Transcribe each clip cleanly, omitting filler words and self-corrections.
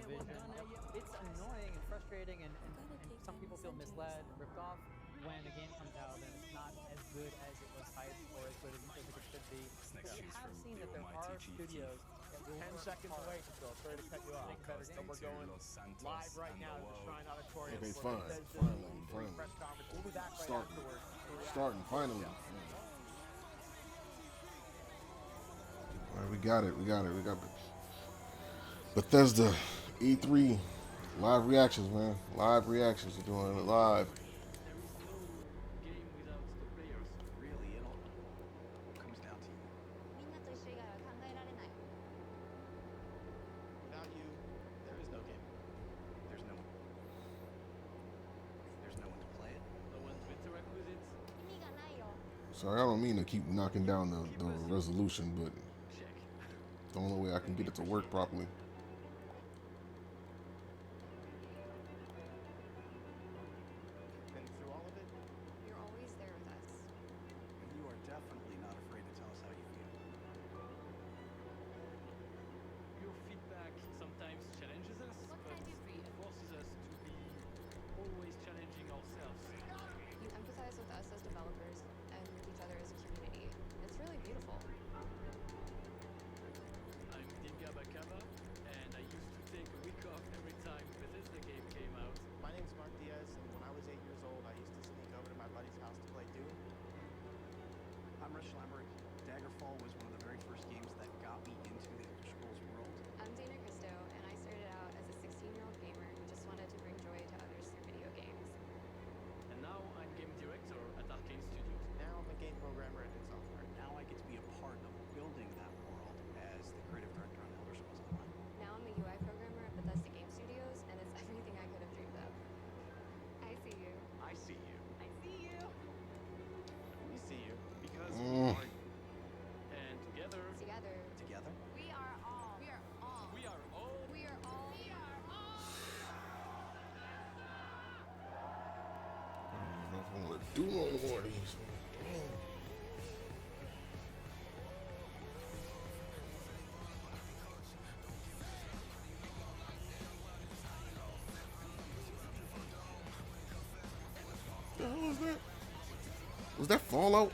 vision. It's annoying and frustrating, and some people feel misled and ripped off when a game comes out and it's not as good as it was hyped or as good as it should be. But we have seen that there are studios that will 10 work seconds hard away, Phil. Sorry to cut you to off. make better But games. we're going live right now at the Shrine Auditorium Okay, for fine. Bethesda's Finally, E3 finally. press conference. We'll be back right Starting. afterwards. Starting, finally. All right, we got it. We got Bethesda E3 live reactions, man. Live reactions. We're doing it live. There is no game without the players. Really, it all comes down to you. Without you, there is no game. There's no one to play it. No one to interact with it. Sorry, I don't mean to keep knocking down the resolution, but Check. the only way I can get it to work properly. Been through all of it? You're always there with us. And you are definitely not afraid to tell us how you feel. Your feedback sometimes challenges us, What but can I do for you? it forces us to be always challenging ourselves. You empathize with us as developers and with each other as a community. It's really beautiful. I'm Dinga Bakaba, and I used to take a week off every time Bethesda game came out. My name's Mark Diaz, and when I was 8 years old, I used to sneak over to my buddy's house to play Doom. I'm Rush Lamberg. Daggerfall was one of the very first games that got me into the Elder Scrolls world. I'm Dana Cristo, and I started out as a 16-year-old gamer who just wanted to bring joy to others through video games. And now I'm game director at Arcane Studios. Now I'm a game programmer at id Software. Now I get to be a part of building that world as the creative director on Elder Scrolls Online. Now I'm the UI programmer at Bethesda Game Studios, and it's everything I could have dreamed of. I see you. I see you. I see you. We see you. Because And together, together, We are all. We are all. we are all We are all. We are all. I don't want to do no more of these. What the hell was that? Was that Fallout?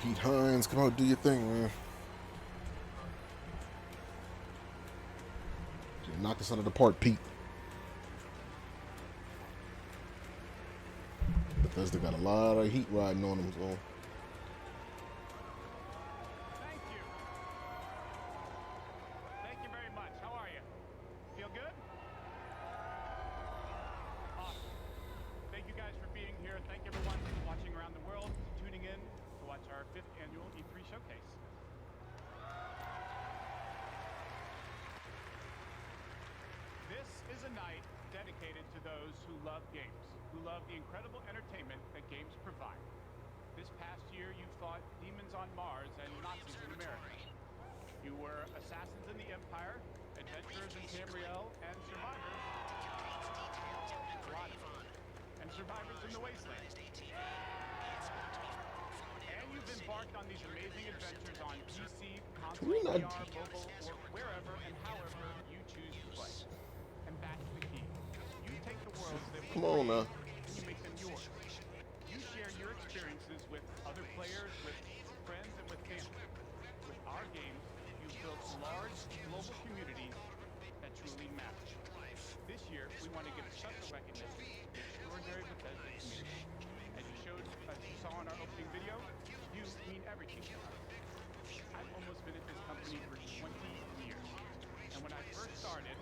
Pete Hines, come out, do your thing, man. Knock this out of the park, Pete. Bethesda got a lot of heat riding on them, so. Thank you. Thank you very much. How are you? Feel good? Awesome. Thank you guys for being here. Thank everyone watching around the world, tuning in to watch our 5th annual E3 showcase. This is a night dedicated to those who love games, who love the incredible entertainment that games provide. This past year, you fought demons on Mars and Nazis in America. You were assassins in the Empire, adventurers in Tamriel, and survivors. And survivors in the Wasteland. And you've embarked on these amazing adventures on PC, console, VR, mobile, or wherever and however you choose to play. And that's the key. You take the worlds that we Come on now. and you make them yours. You share your experiences with other players, with friends, and with family. large global communities that truly matter. This year, we want to give special recognition to the extraordinary Bethesda community. As you saw in our opening video, you mean everything to us. I've almost been at this company for 20 years. And when I first started,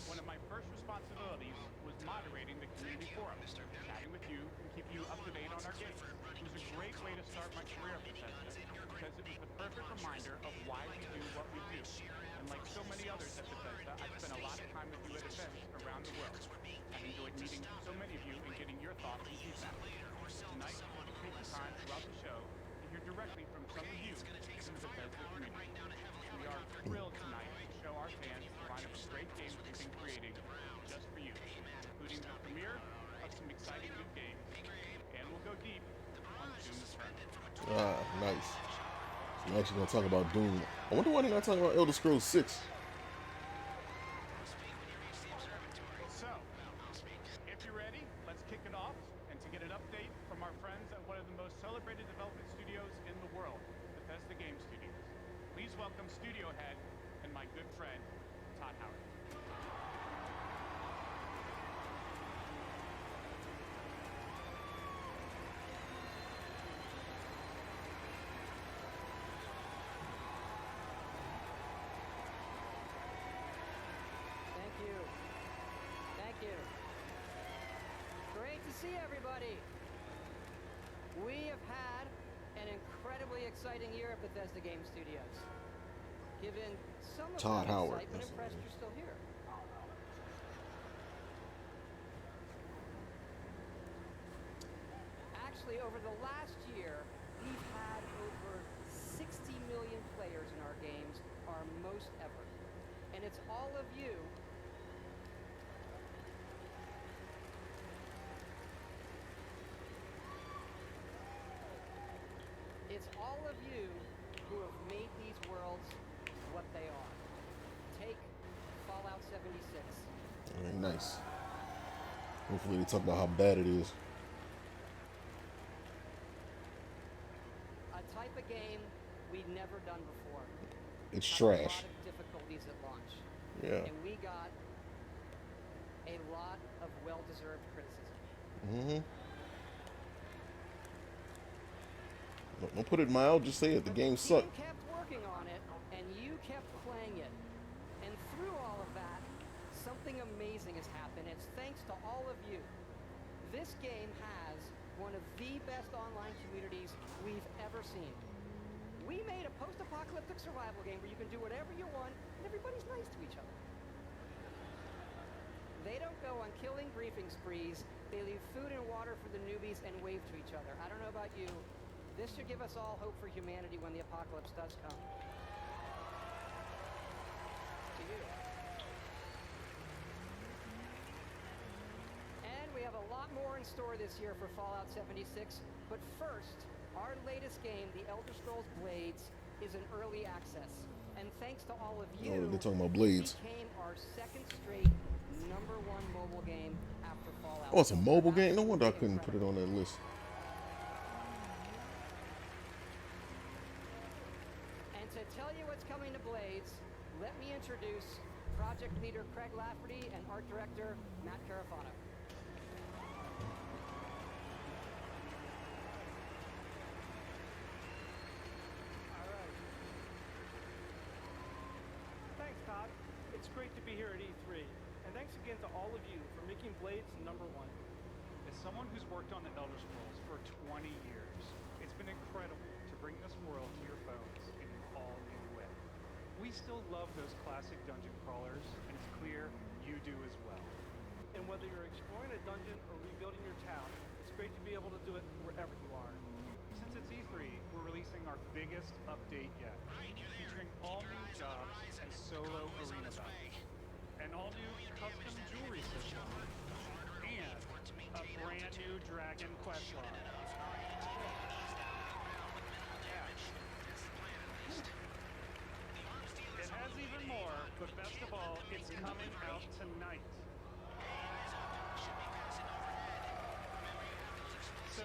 one of my first responsibilities was moderating the community forum, chatting with you and keeping you up to date on our games. It was a great way to start my career at Bethesda because it was the perfect reminder of why we do what we do. And like so many others at Bethesda, I've spent a lot of time with you at events around the world. I've enjoyed meeting so many of you and getting your thoughts and feedback. Tonight, we'll take the time throughout the show to hear directly from some of you in the Bethesda community. We are thrilled tonight to show our fans the lineup of great games we've been creating just for you, including the premiere of some exciting new games, and we'll go deep on Doom Eternal. Ah, nice. So we're actually gonna talk about Doom. I wonder why they're not talking about Elder Scrolls 6. So, if you're ready, let's kick it off. And to get an update from our friends at one of the most celebrated development studios in the world, Bethesda Game Studios, please welcome studio head and my good friend, Todd Howard. Thank you. Thank you. Great to see everybody. We have had an incredibly exciting year at Bethesda Game Studios. Given some of Todd the Howard. excitement, impressed you're still here. Actually, over the last year, we've had over 60 million players in our games, our most ever. And it's all of you who have made these worlds what they are. Take Fallout 76. Very nice. Hopefully they talk about how bad it is. A type of game we'd never done before. It's Had trash. A lot of difficulties at launch. Yeah. And we got a lot of well-deserved criticism. Mm-hmm. Don't put it mild, just say it. The game sucked. You kept working on it, and you kept playing it. And through all of that, something amazing has happened. It's thanks to all of you. This game has one of the best online communities we've ever seen. We made a post-apocalyptic survival game where you can do whatever you want, and everybody's nice to each other. They don't go on killing briefing sprees. They leave food and water for the newbies and wave to each other. I don't know about you. This should give us all hope for humanity when the apocalypse does come. To you. And we have a lot more in store this year for Fallout 76. But first, our latest game, The Elder Scrolls Blades, is in early access. And thanks to all of you, Oh, they're talking about Blades. it became our second straight #1 mobile game after Fallout. Oh, it's a mobile game? No wonder I couldn't put it on that list. To tell you what's coming to Blades, let me introduce project leader Craig Lafferty and art director Matt Carafano. All right. Thanks, Todd. It's great to be here at E3. And thanks again to all of you for making Blades #1. As someone who's worked on the Elder Scrolls for 20 years, it's been incredible to bring this world to your phones in an all-new way. We still love those classic dungeon crawlers, and it's clear you do as well. And whether you're exploring a dungeon or rebuilding your town, it's great to be able to do it wherever you are. Since it's E3, we're releasing our biggest update yet, featuring all new jobs and solo arena battles, an all-new custom jewelry system, and a brand new dragon quest line. It has even more, But best of all, it's coming out tonight. So,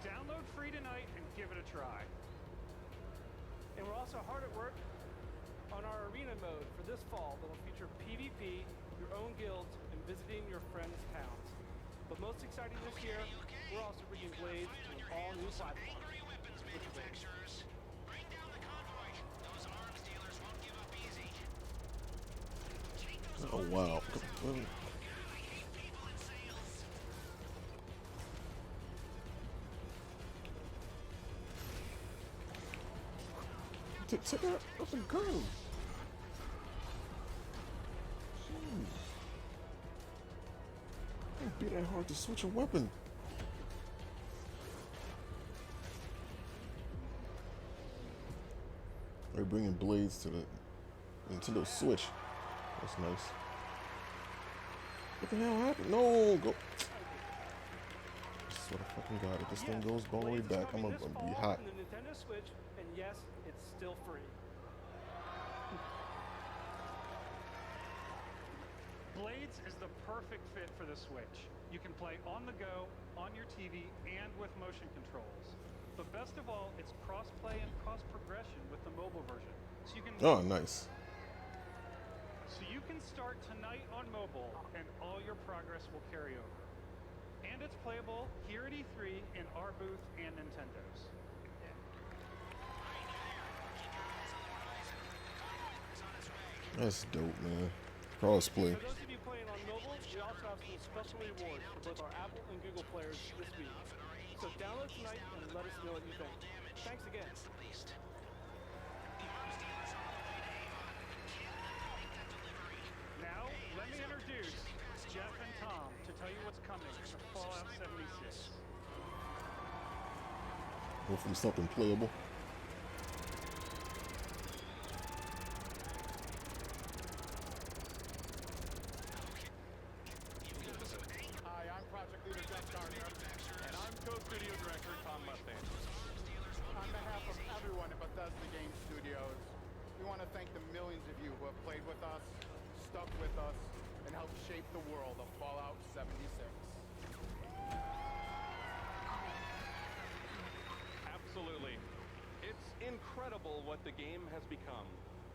download free tonight and give it a try. And we're also hard at work on our arena mode for this fall that'll feature PvP, your own guilds, and visiting your friends' towns. But most exciting this year, we're also bringing Blades to an all-new platform. Oh wow. Take that up and go. Jeez. It'd be that hard to switch a weapon. They're bringing Blades to the Nintendo Switch. That's nice. What the hell happened? No, go. I swear to fucking God, if this thing goes all the way back, I'm gonna be hot. The Nintendo Switch, and yes, it's still free. Blades is the perfect fit for the Switch. You can play on the go, on your TV, and with motion controls. But best of all, it's cross-play and cross-progression with the mobile version. So you can Nice. So you can start tonight on mobile, and all your progress will carry over. And it's playable here at E3 in our booth and Nintendo's. That's dope, man. Crossplay. For those of you playing on mobile, we also have some special rewards for both our Apple and Google players this week. So download tonight and let us know what you think. Thanks again. Now, let me introduce Jeff and Tom to tell you what's coming to Fallout 76. Hopefully something playable. Hi, I'm Project Leader Jeff Gardner. And I'm co-studio director Tom Mustang. On behalf of everyone at Bethesda Game Studios, we want to thank the millions of you who have played with us, stuck with us, and helped shape the world of Fallout 76. Absolutely. It's incredible what the game has become.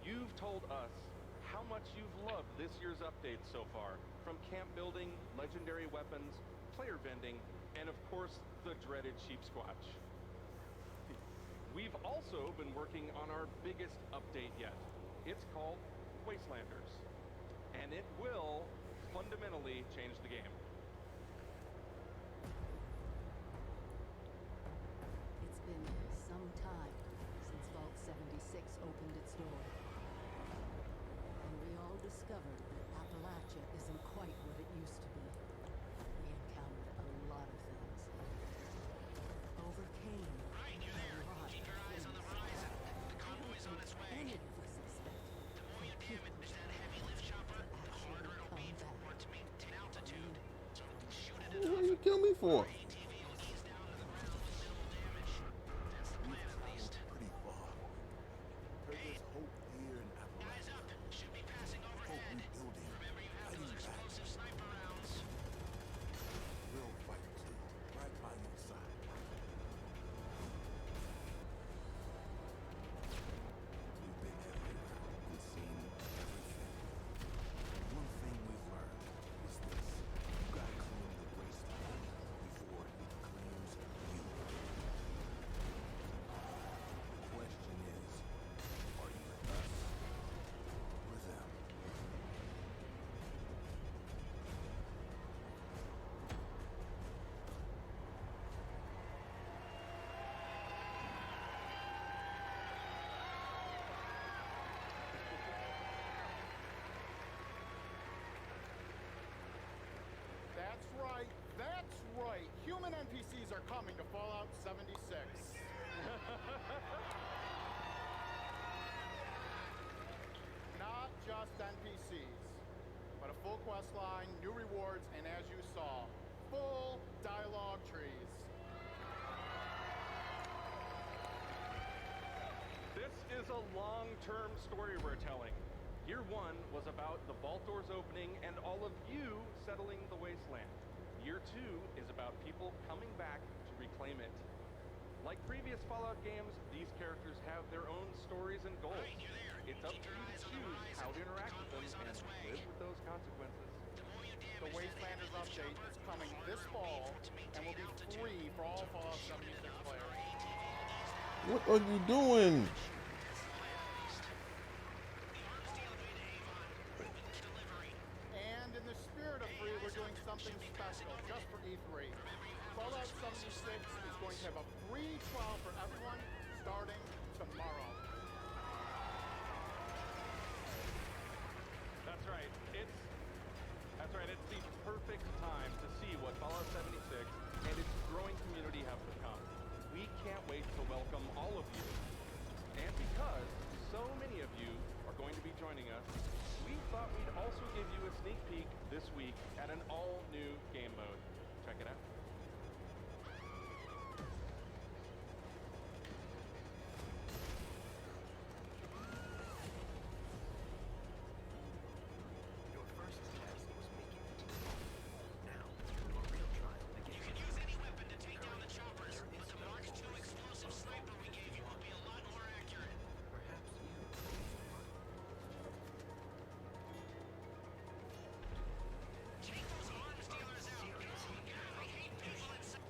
You've told us how much you've loved this year's updates so far, from camp building, legendary weapons, player vending, and of course, the dreaded sheep squatch. We've also been working on our biggest update yet. It's called Wastelanders, and it will fundamentally change the game. It's been some time since Vault 76 opened its door. And we all discovered that Appalachia isn't quite what it used to be. We encountered a lot of things. Overcame a lot of things. Any of us expect for people to actually come back. What you kill me for? That's right. Human NPCs are coming to Fallout 76. Not just NPCs, but a full quest line, new rewards, and as you saw, full dialogue trees. This is a long-term long-term story we're telling. Year 1 was about the vault doors opening and all of you settling the wasteland. Year 2 is about people coming back to reclaim it. Like previous Fallout games, these characters have their own stories and goals. It's up to you to choose how to interact with them and live with those consequences. The Wastelanders update is coming this fall and will be free for all Fallout 76 players. What are you doing? And in the spirit of free, we're doing something special just for E3. Fallout 76 is going to have a free trial for everyone starting tomorrow. That's right. It's the perfect time to see what Fallout 76 and its growing community have become. We can't wait to welcome all of you. And because so many of you are going to be joining us, we thought we'd also give you a sneak peek this week at an all-new game mode. Check it out. Your first test was making it to the vault. Now, your real trial begins. You can use any weapon to take down the choppers, but the Mark II explosive sniper we gave you will be a lot more accurate. Perhaps you will be the one. Take those arms dealers out. We hate people inside.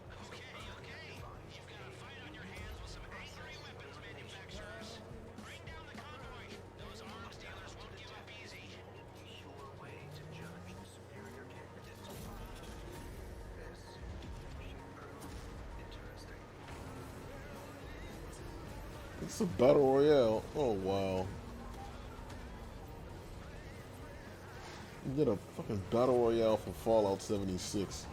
Okay. You've got a fight on your hands with some angry weapons manufacturers. Bring down the convoy. Those arms dealers won't give up easy. Sure way to judge the superior candidate. This should prove interesting. It's a battle royale. Oh wow. You get a fucking battle royale for Fallout 76.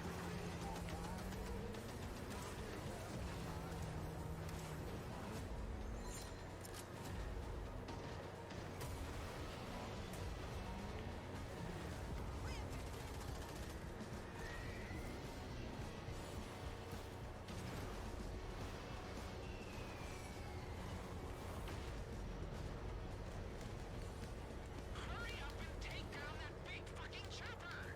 Hurry up and take down that big fucking chopper!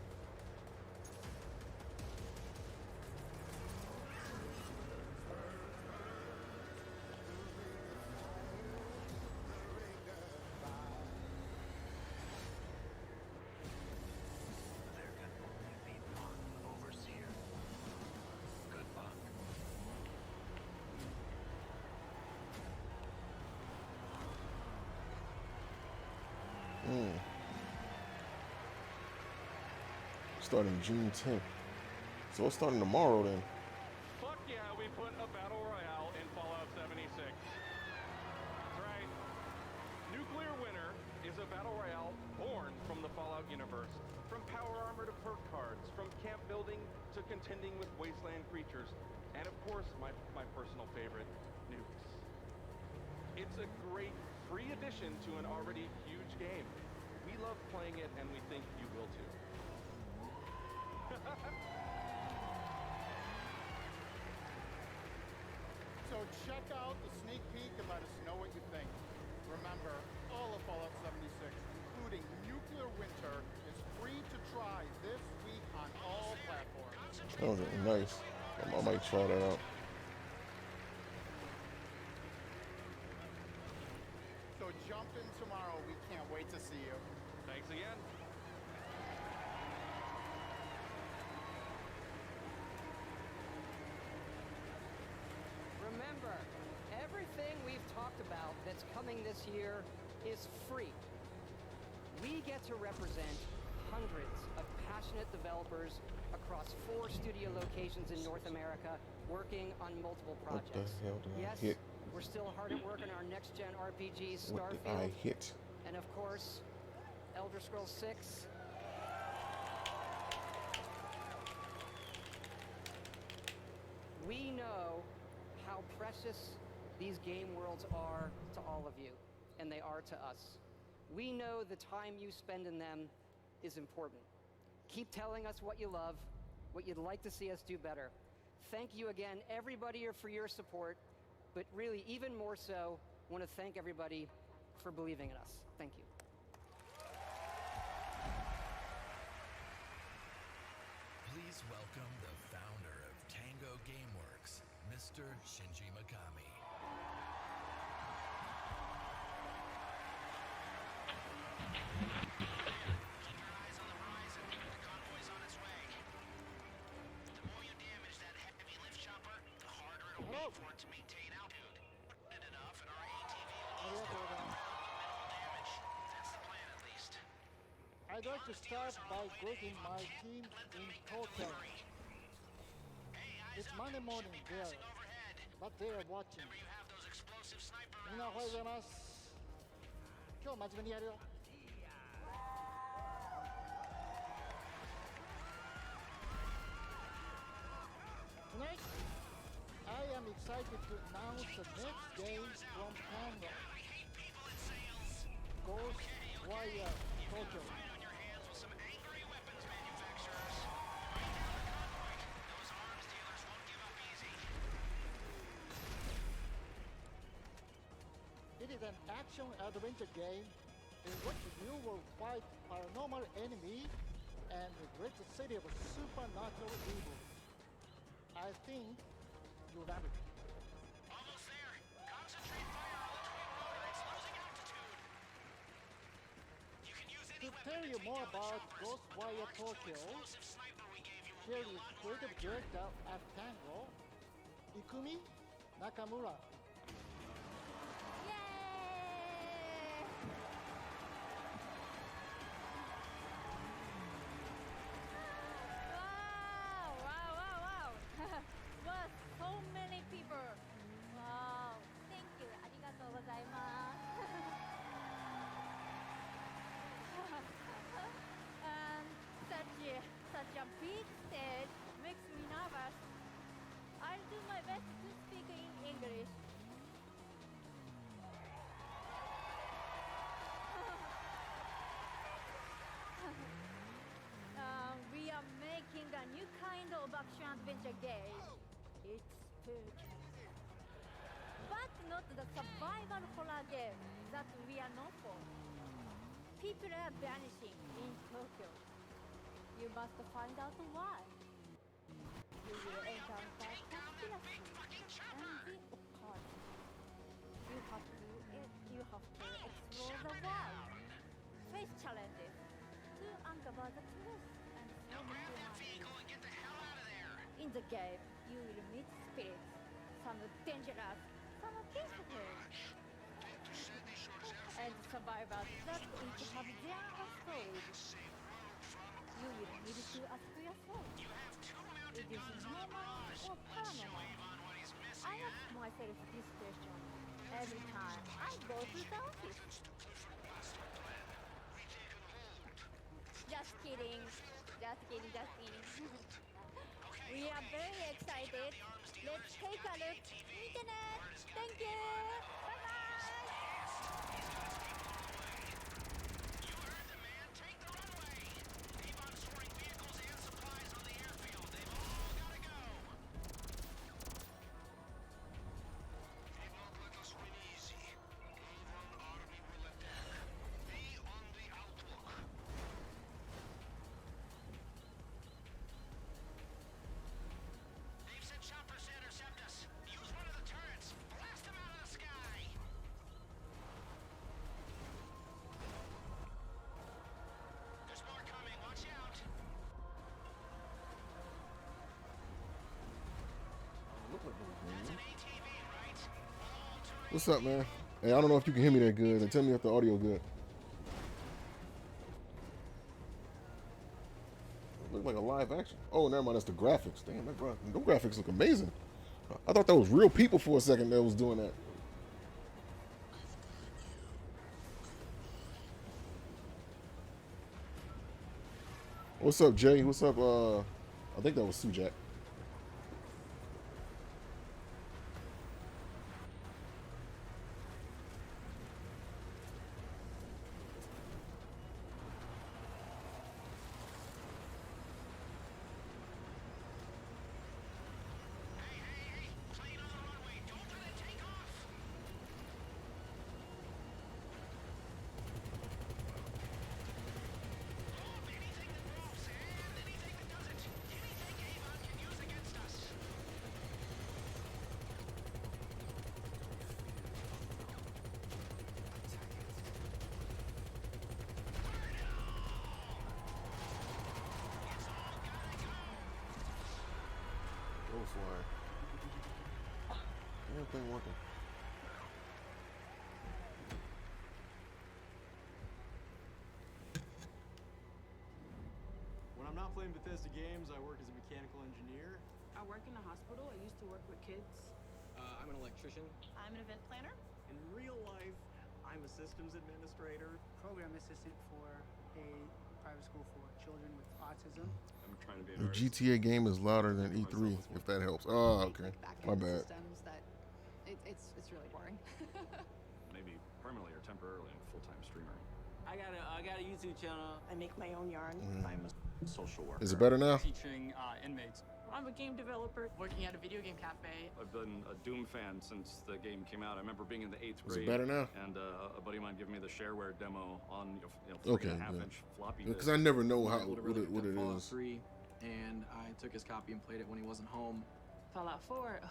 There can only be one overseer. Good luck. Starting June 10th. So it's starting tomorrow then. Fuck yeah, we put a battle royale in Fallout 76. That's right. Nuclear Winter is a battle royale born from the Fallout universe. From power armor to perk cards, from camp building to contending with wasteland creatures, and of course, my personal favorite, nukes. It's a great free addition to an already huge game. We love playing it, and we think you will too. So check out the sneak peek and let us know what you think. Remember, all of Fallout 76, including Nuclear Winter, is free to try this week on all platforms. That was nice. I might try that out. So jump in tomorrow. We can't wait to see you. Thanks again. Remember, everything we've talked about that's coming this year is free. We get to represent hundreds of passionate developers across 4 studio locations in North America working on multiple What the projects. hell did I Yes, hit? we're still hard at work on our next-gen RPG, What did I Starfield, hit? and of course, Elder Scrolls 6. We know how precious these game worlds are to all of you, and they are to us. We know the time you spend in them is important. Keep telling us what you love, what you'd like to see us do better. Thank you again, everybody, for your support, but really, even more so, want to thank everybody for believing in us. Thank you. Please welcome the founder of Tango Gameworks, Mr. Shinji Mikami. Hello. For it to maintain altitude. Enough, and our ATV will ease minimal damage. That's the plan, at least. I'd like to start by greeting my team in Tokyo. It's Monday morning there, but they are watching. みんなおはようございます。今日真面目にやるよ。Tonight, I am excited to announce the next game from Tango. Ghostwire Tokyo. It is an action-adventure game in which you will fight paranormal enemy and rid the city of supernatural evil. I think you'll love it. Almost there. Concentrate fire on the twin rotor. It's losing altitude. You can use any To tell you more about Ghostwire Tokyo, here is creative director at Tango, Ikumi Nakamura. Wow, so many people. Wow, thank you. ありがとうございます。And such a big stage makes me nervous. I'll do my best to speak in English. We are making a new kind of action-adventure game. It's spooky. But not the survival horror game that we are known for. People are vanishing in Tokyo. You must find out why. You will encounter conspiracy and the occult. You have to explore the world, face challenges, to uncover the truth and solve crimes. In the game, you will meet spirits, some dangerous, some peaceful, and survivors that each have their own stories. You will need to ask yourself, is this normal or paranormal? I ask myself this question every time I go to the office. Just kidding. We are very excited. Let's take a look. Internet. Thank you. What's up, man? Hey, I don't know if you can hear me that good. And tell me if the audio good. Look like a live action. Oh, never mind. That's the graphics. Damn, those graphics look amazing. I thought that was real people for a second that was doing that. What's up, Jay? What's up? I think that was Sujak. flying. Damn thing working. When I'm not playing Bethesda games, I work as a mechanical engineer. I work in a hospital. I used to work with kids. I'm an electrician. I'm an event planner. In real life, I'm a systems administrator. Program assistant for a private school for children with autism. I'm trying to be The an artist. GTA game is louder than E3, if that helps. Oh, okay. My bad. Systems that it's really boring. Maybe permanently or temporarily a full-time streamer. I got a YouTube channel. I make my own yarn. I'm a social worker. Is it better now? Teaching inmates. I'm a game developer working at a video game cafe. I've been a Doom fan since the game came out. I remember being in the 8th Is grade. it better now? And a buddy of mine giving me the shareware demo on 3.5-inch floppy Because disk. I never know I how was able to what it Fallout is. 3, and I took his copy and played it when he wasn't home. Fallout 4. Ugh.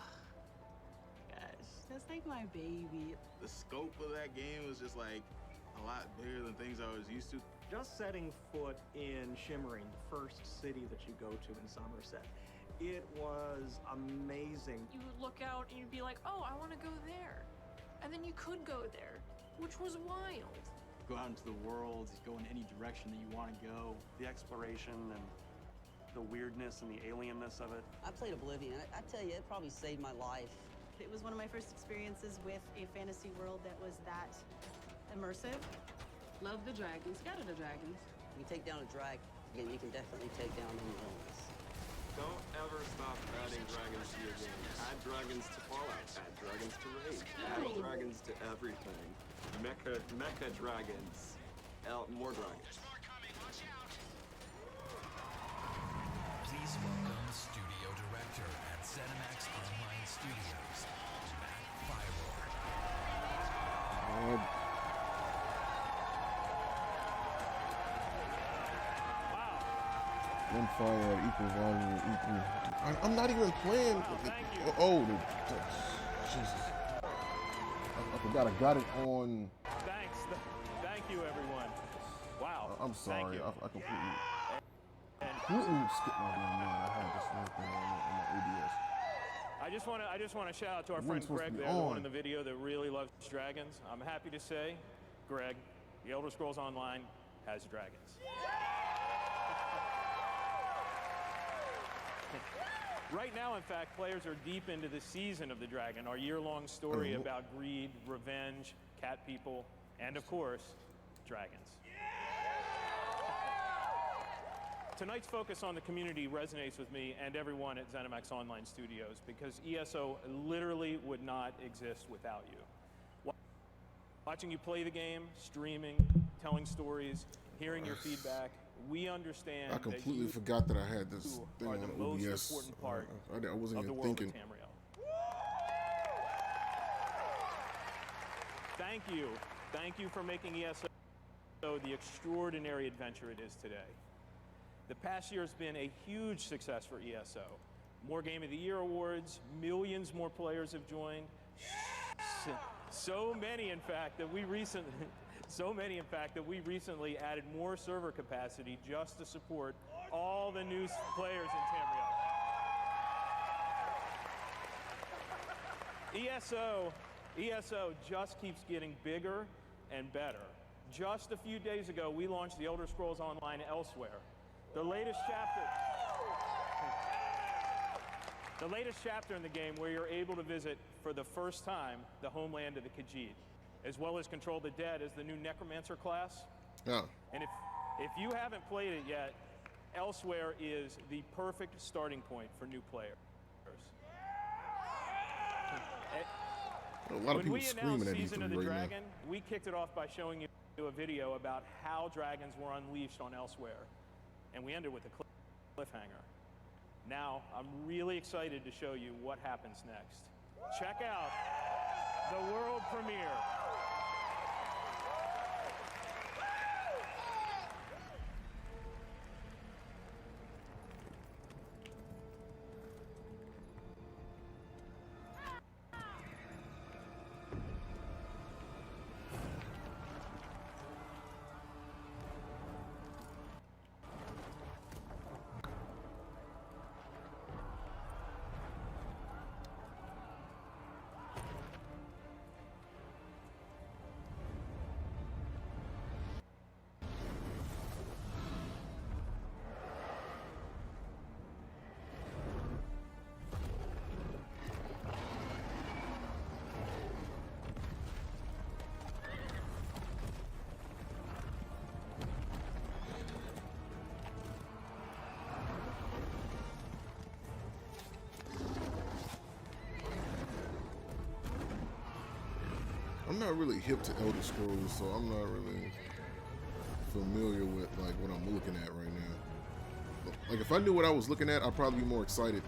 Gosh, that's like my baby. The scope of that game was just like a lot bigger than things I was used to. Just setting foot in Shimmering, the first city that you go to in Somerset, it was amazing. You would look out and you'd be like, oh, I want to go there. And then you could go there, which was wild. Go out into the world, go in any direction that you want to go. The exploration and the weirdness and the alienness of it. I played Oblivion. I tell you, it probably saved my life. It was one of my first experiences with a fantasy world that was that immersive. Love the dragons. Got the dragons. You take down a dragon, again, you can definitely take down any illness. Don't ever stop adding dragons to your game. Add dragons to Fallout. Add dragons to Rage. Add dragons to everything. Mecha dragons. More dragons. Please welcome Studio Director at ZeniMax Online Studios, Matt Firelord. One fire at equal volume, equal. I'm not even playing. Jesus. I forgot I got it on. Thanks. Thank you, everyone. Wow. I'm sorry. I completely skipped my damn line. I had this thing on my OBS. I just want to shout out to our friend Greg there, the one in the video that really loves dragons. I'm happy to say, Greg, The Elder Scrolls Online has dragons. Right now, in fact, players are deep into the Season of the Dragon, our year-long story about greed, revenge, cat people, and of course, dragons. Tonight's focus on the community resonates with me and everyone at ZeniMax Online Studios because ESO literally would not exist without you. Watching you play the game, streaming, telling stories, hearing your feedback, we understand I completely forgot that I had this thing on the most OBS. important part I wasn't of the even world thinking. of Tamriel. Thank you. Thank you for making ESO the extraordinary adventure it is today. The past year has been a huge success for ESO. More Game of the Year awards, millions more players have joined. So many, in fact, that we recently added more server capacity just to support all the new players in Tamriel. ESO just keeps getting bigger and better. Just a few days ago, we launched The Elder Scrolls Online Elsewhere, the latest chapter in the game where you're able to visit for the first time the homeland of the Khajiit, as well as control the dead as the new Necromancer class. Yeah. And if you haven't played it yet, Elsewhere is the perfect starting point for new players. A lot of people when we screaming announced at Season E3 of the right now. Dragon, we kicked it off by showing you a video about how dragons were unleashed on Elsewhere. And we ended with a cliffhanger. Now, I'm really excited to show you what happens next. Check out the world premiere. not really hip to Elder Scrolls, so I'm not really familiar with like what I'm looking at right now. Like if I knew what I was looking at, I'd probably be more excited.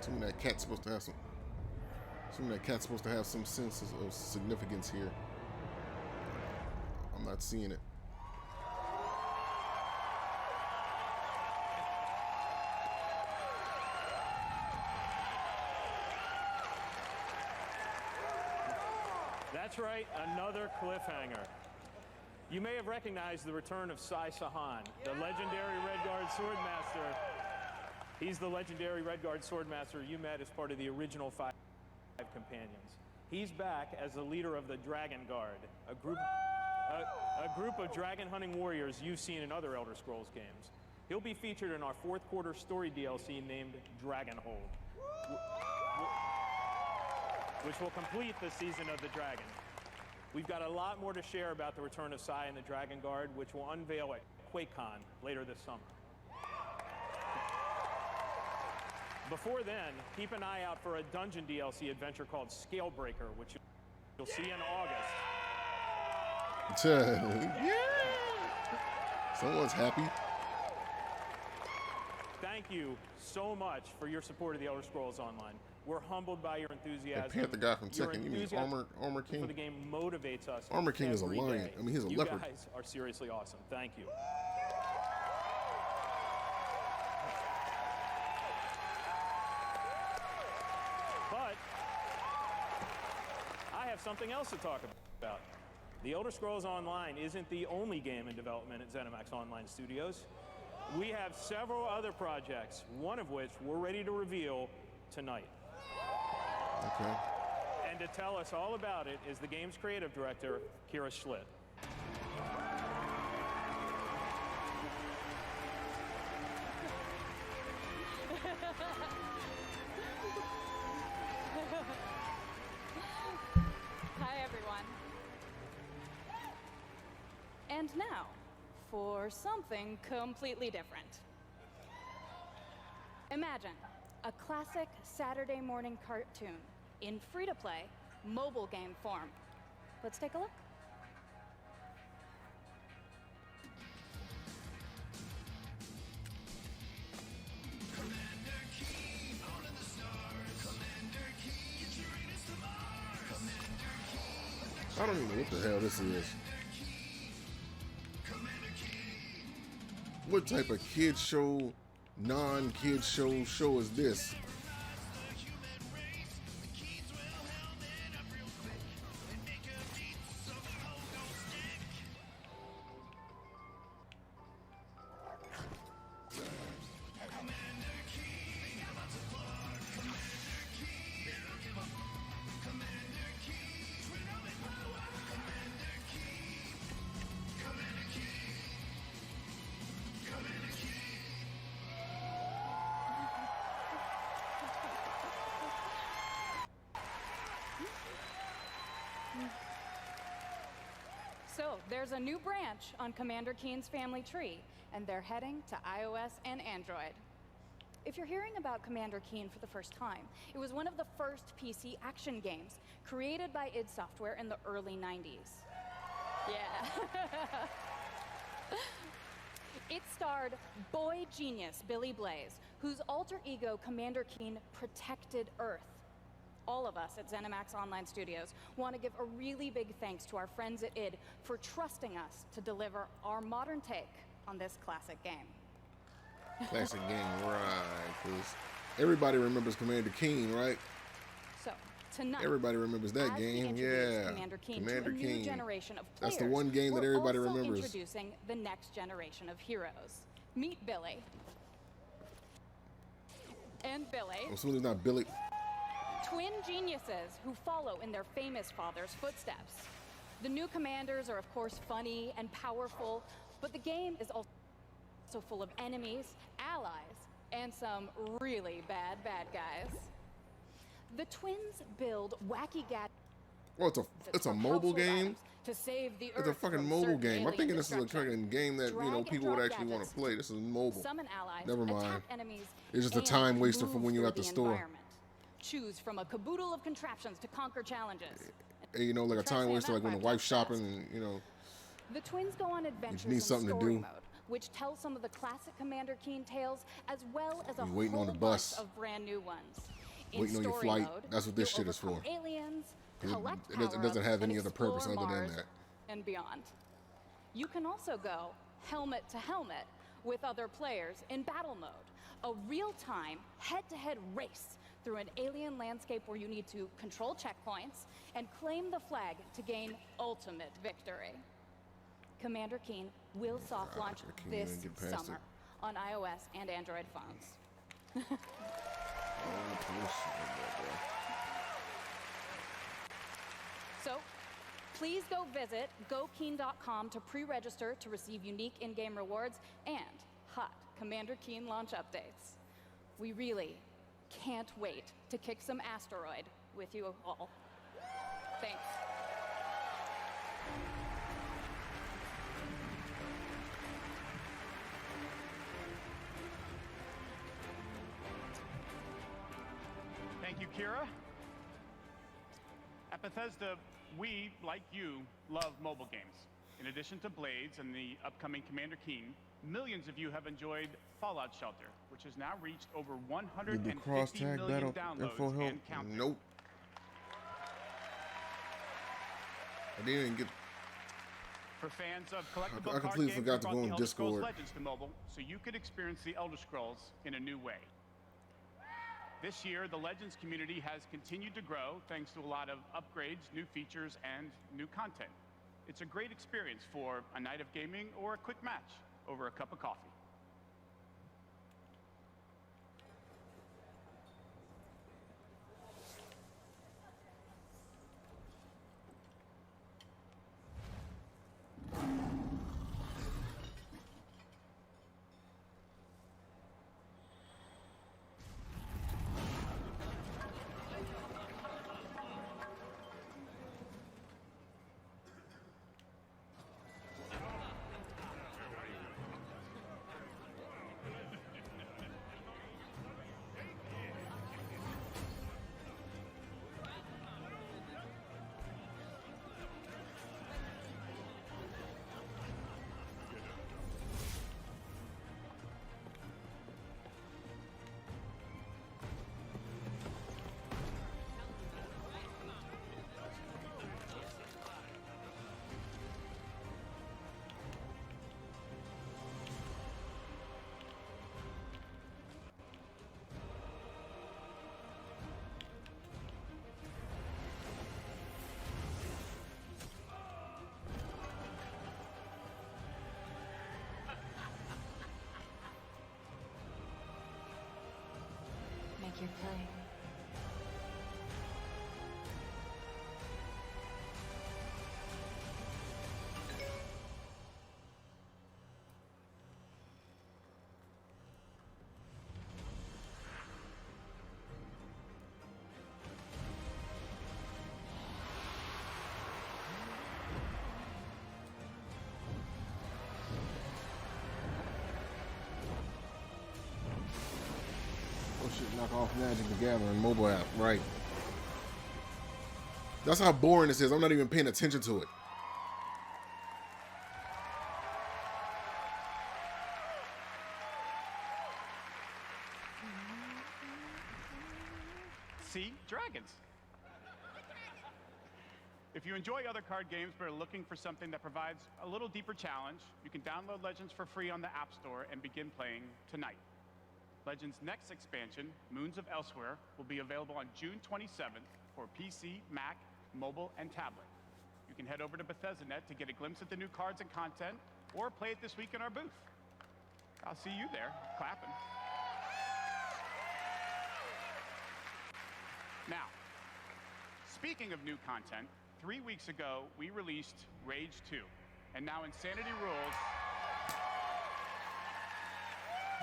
Assuming that cat's supposed to have some. Assuming that cat's supposed to have some sense of significance here. I'm not seeing it. That's right, another cliffhanger. You may have recognized the return of Sai Sahan, the legendary Redguard Swordmaster. He's the legendary Redguard Swordmaster you met as part of the original 5 companions. He's back as the leader of the Dragon Guard, a group of dragon hunting warriors you've seen in other Elder Scrolls games. He'll be featured in our 4th quarter story DLC named Dragonhold, which will complete the Season of the Dragon. We've got a lot more to share about the return of Sai and the Dragon Guard, which we'll unveil at QuakeCon later this summer. Before then, keep an eye out for a dungeon DLC adventure called Scalebreaker, which you'll see in August. Yeah. Someone's happy. Thank you so much for your support of the Elder Scrolls Online. We're humbled by your enthusiasm. That Panther guy from Tekken, you mean Armor King? For the game motivates us. Armor King is a every lion. day. I mean, he's a you leopard. You guys are seriously awesome. Thank you. But I have something else to talk about. The Elder Scrolls Online isn't the only game in development at ZeniMax Online Studios. We have several other projects, one of which we're ready to reveal tonight. Okay. And to tell us all about it is the game's creative director, Kira Schlitt. now, for something completely different. Imagine a classic Saturday morning cartoon in free-to-play, mobile game form. Let's take a look. I don't even know what the hell this is. What type of kid show, non-kid show is this? So, there's a new branch on Commander Keen's family tree, and they're heading to iOS and Android. If you're hearing about Commander Keen for the first time, it was one of the first PC action games created by id Software in the early 90s. Yeah. It starred boy genius Billy Blaze, whose alter ego Commander Keen protected Earth. All of us at ZeniMax Online Studios want to give a really big thanks to our friends at id for trusting us to deliver our modern take on this classic game. Classic game, right? Because everybody remembers Commander Keen, right? So, tonight, everybody remembers that as game. we introduce Yeah, Commander Keen Commander to a Keen. new generation of players, That's the one game that everybody we're also remembers. introducing the next generation of heroes. Meet Billy. And Billy. As soon as not Billy. Twin geniuses who follow in their famous father's footsteps. The new commanders are, of course, funny and powerful, but the game is also full of enemies, allies, and some really bad guys. The twins build wacky gadgets. Oh, it's a mobile game. To save the It's a Earth fucking from mobile certain game. I'm alien thinking this is a destruction. fucking game that Drag people and would drop actually want to gadgets, play. This is mobile. Summon allies, Never mind. attack enemies, It's just a and time waster for move when you're through at the store. environment. Choose from a caboodle of contraptions to conquer challenges. And, you know, like a time waster, like when the wife's shopping, and you know. The twins go on adventures need in something to story do. mode, which tells some of the classic Commander Keen tales, as well as a You're waiting whole on the bunch bus. of brand new ones. In Waiting on your story flight. mode, That's what this you'll shit is for. overcome aliens, collect It doesn't power-ups, have any and other purpose explore other than Mars that. and beyond. You can also go helmet to helmet with other players in battle mode, a real-time, head-to-head race through an alien landscape where you need to control checkpoints and claim the flag to gain ultimate victory. Commander Keen will soft launch this summer on iOS and Android phones. So, please go visit gokeen.com to pre-register to receive unique in-game rewards and hot Commander Keen launch updates. We really can't wait to kick some asteroid with you all. Thanks. Thank you, Kira. At Bethesda, we, like you, love mobile games. In addition to Blades and the upcoming Commander Keen, millions of you have enjoyed Fallout Shelter, which has now reached over 150 million downloads and counting. Nope. I didn't even get. For fans of collectible I card completely games, forgot to we go brought on the Elder Scrolls Discord. Legends to mobile, so you could experience the Elder Scrolls in a new way. This year, the Legends community has continued to grow thanks to a lot of upgrades, new features, and new content. It's a great experience for a night of gaming or a quick match over a cup of coffee. like your play. Oh shit, knock off Magic the Gathering mobile app, right. That's how boring this is. I'm not even paying attention to it. See? Dragons. If you enjoy other card games but are looking for something that provides a little deeper challenge, you can download Legends for free on the App Store and begin playing tonight. Legends' next expansion, Moons of Elsewhere, will be available on June 27th for PC, Mac, mobile, and tablet. You can head over to Bethesda.net to get a glimpse at the new cards and content, or play it this week in our booth. I'll see you there, clapping. Now, speaking of new content, 3 weeks ago, we released Rage 2, and now Insanity Rules...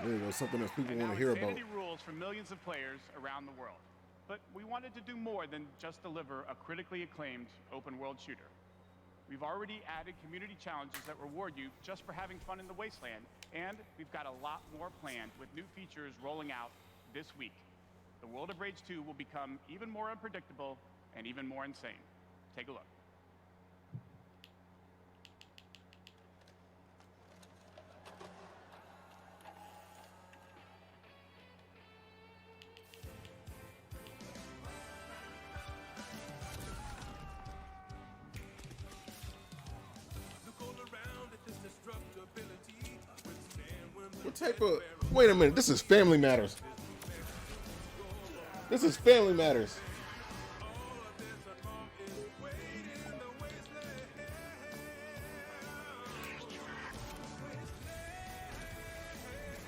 There you go, something that people want to hear about. Insanity Rules for millions of players around the world. But we wanted to do more than just deliver a critically acclaimed open-world shooter. We've already added community challenges that reward you just for having fun in the wasteland, and we've got a lot more planned with new features rolling out this week. The world of Rage 2 will become even more unpredictable and even more insane. Take a look. What type of... Wait a minute, this is Family Matters. This is Family Matters.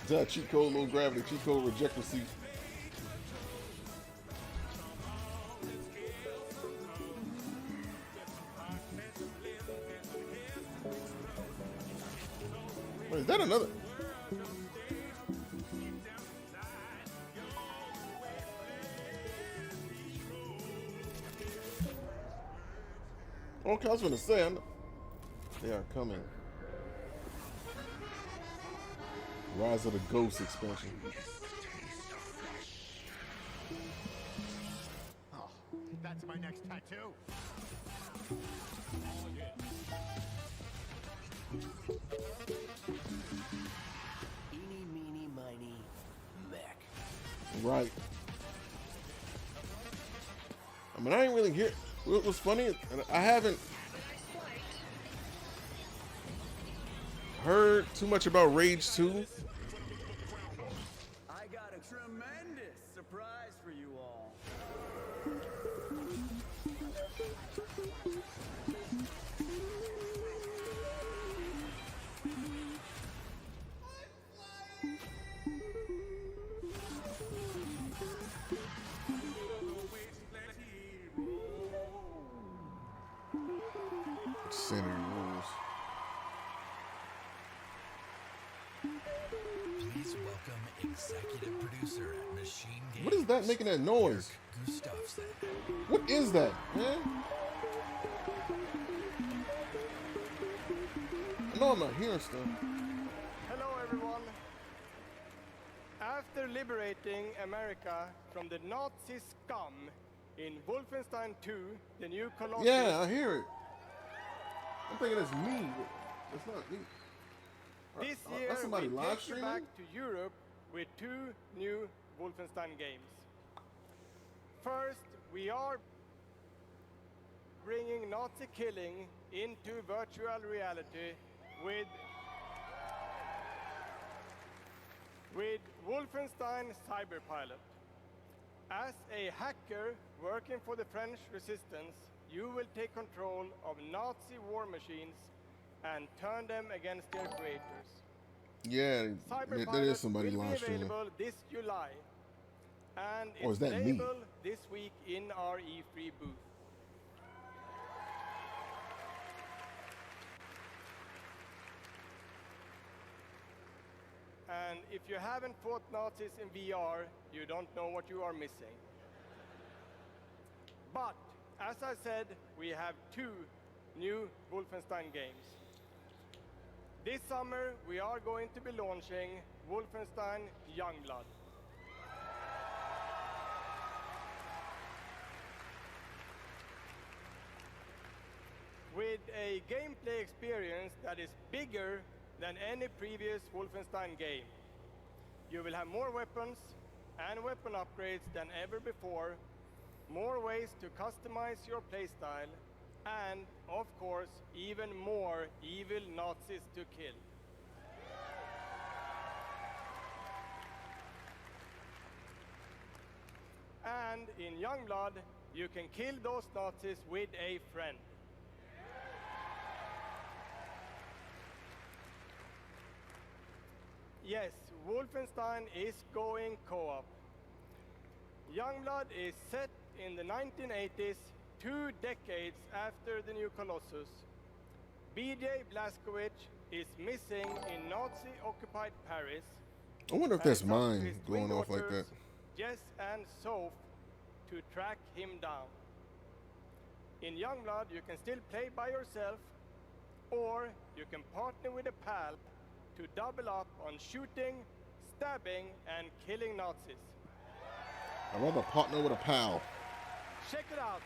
Is that a cheat code, low gravity, cheat code, reject receipt? Wait, is that another? Okay, I was gonna say, they are coming. Rise of the Ghost expansion. Oh, that's my next tattoo. Eeny, meeny, miny, mech. Right. I mean, I ain't really hear. What was funny, I haven't heard too much about Rage 2. I got a tremendous surprise for you all. Insanity Rules. Please welcome executive producer at Machine Games. What is that making that noise? Gustafsson. What is that, man? I know I'm not hearing stuff. Hello, everyone. After liberating America from the Nazi scum in Wolfenstein 2, the new Colossus... Yeah, I hear it. I'm thinking it's me. It's not me. This That's year, somebody we live take you streaming? back to Europe with 2 new Wolfenstein games. First, we are bringing Nazi killing into virtual reality with Wolfenstein Cyberpilot. As a hacker working for the French resistance, you will take control of Nazi war machines and turn them against their creators. Yeah, there is somebody will live be streaming. available this July. and Or it's is that me? available this week in our E3 booth. And if you haven't fought Nazis in VR, you don't know what you are missing. But, as I said, we have 2 new Wolfenstein games. This summer, we are going to be launching Wolfenstein Youngblood. With a gameplay experience that is bigger than any previous Wolfenstein game. You will have more weapons and weapon upgrades than ever before, more ways to customize your playstyle, and, of course, even more evil Nazis to kill. And in Youngblood, you can kill those Nazis with a friend. Yes, Wolfenstein is going co-op. Youngblood is set in the 1980s, 2 decades after the new Colossus. BJ Blazkowicz is missing in Nazi-occupied Paris. I wonder if that's mine going off like that. Jess and Soph to track him down. In Youngblood, you can still play by yourself, or you can partner with a pal to double up on shooting, stabbing, and killing Nazis. I'd rather partner with a pal. Check it out.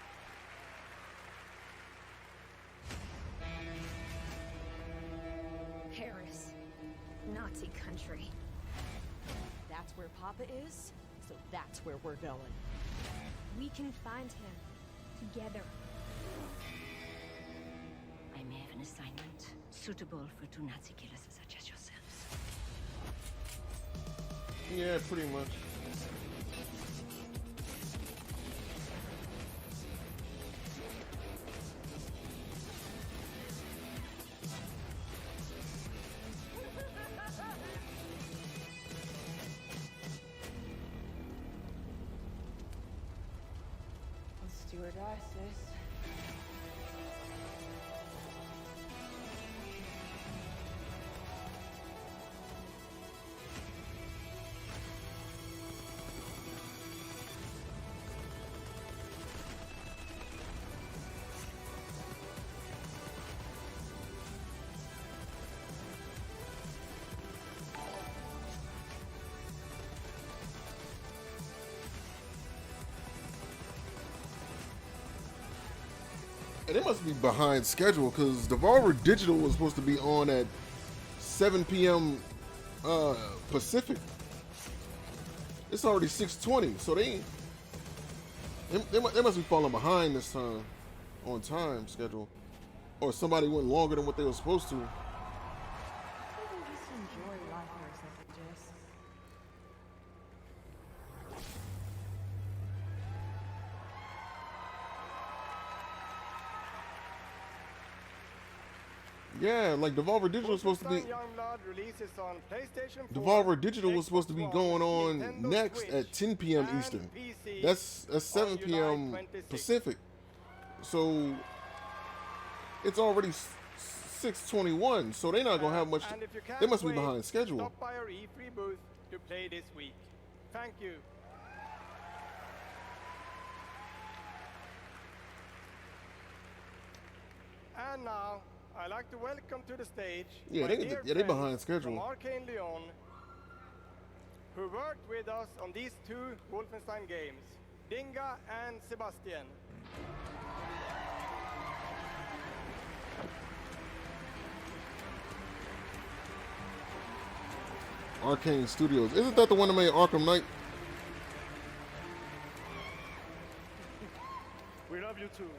Paris. Nazi country. That's where Papa is, so that's where we're going. We can find him. Together. I may have an assignment suitable for 2 Nazi killers such as yourselves. Yeah, pretty much. Stewardesses. And it must be behind schedule because Devolver Digital was supposed to be on at 7 p.m. Pacific. It's already 6:20, so they must be falling behind this time on time schedule, or somebody went longer than what they were supposed to. Just enjoy life for a second, Jess. Yeah, like Devolver Digital was supposed to be. Youngblood releases on PlayStation 4, Devolver Digital was supposed to be Xbox going One, on Nintendo next Switch, at 10 p.m. and Eastern. PC That's 7 on p.m. July 26th. Pacific. So it's already 6:21. So they're not gonna have much. And if you can't They must be wait, behind schedule. Stop by our E3 booth to play this week. Thank you. And now, I'd like to welcome to the stage Yeah, my they dear they friends behind schedule. from Arcane Lyon, who worked with us on these 2 Wolfenstein games, Dinga and Sebastian. Arcane Studios. Isn't that the one that made Arkham Knight? We love you too.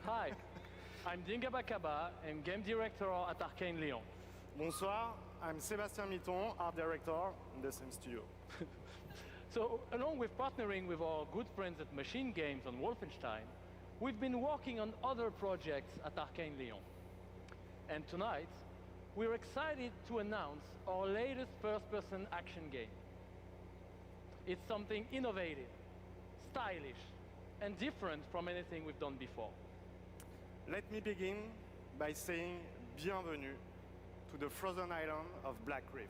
Hi, I'm Dinga Bakaba, and game director at Arcane Lyon. Bonsoir, I'm Sébastien Mitton, art director in the same studio. So, along with partnering with our good friends at Machine Games on Wolfenstein, we've been working on other projects at Arcane Lyon. And tonight, we're excited to announce our latest first-person action game. It's something innovative, stylish, and different from anything we've done before. Let me begin by saying bienvenue to the frozen island of Black Reef.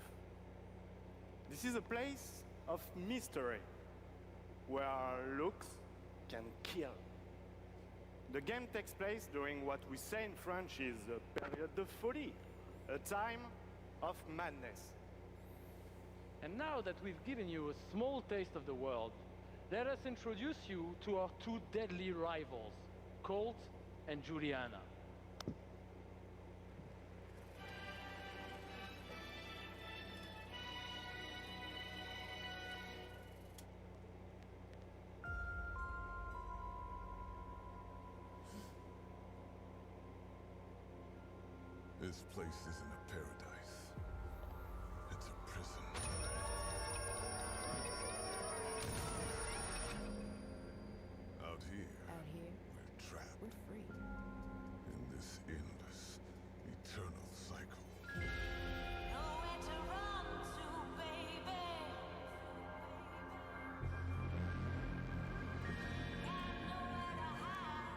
This is a place of mystery, where looks can kill. The game takes place during what we say in French is a période de folie, a time of madness. And now that we've given you a small taste of the world, let us introduce you to our two deadly rivals, Colt and Juliana. This place isn't a paradise. It's a prison. Out here, we're trapped. We're free. In this endless, eternal cycle. Nowhere to run to, baby. Got nowhere to hide.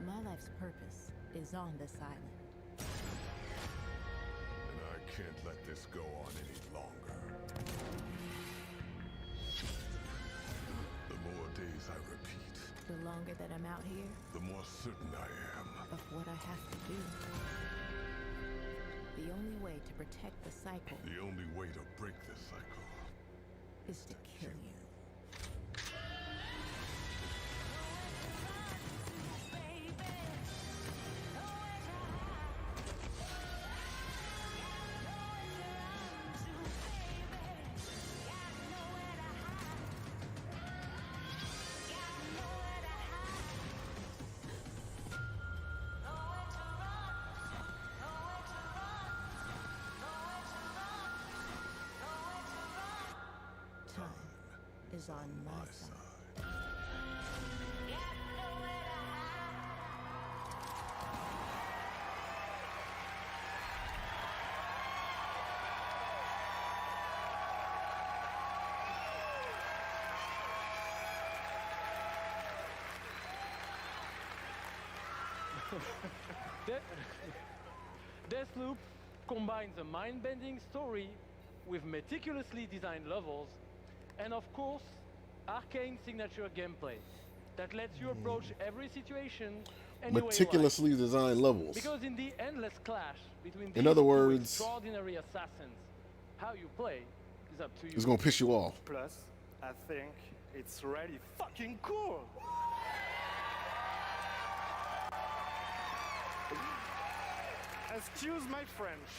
My life's purpose is on this island. And I can't let this go on any longer. The more days I repeat, The longer that I'm out here, the more certain I am. of what I have to do. The only way to protect the cycle The only way to break this cycle is to kill you. Time is on my side. Deathloop combines a mind-bending story with meticulously designed levels and, of course, arcane signature gameplay that lets you approach every situation any way you like. Meticulously designed levels. Because in the endless clash between In these other two words, extraordinary assassins, how you play is up to you. it's gonna piss you off. Plus, I think it's really fucking cool. Excuse my French.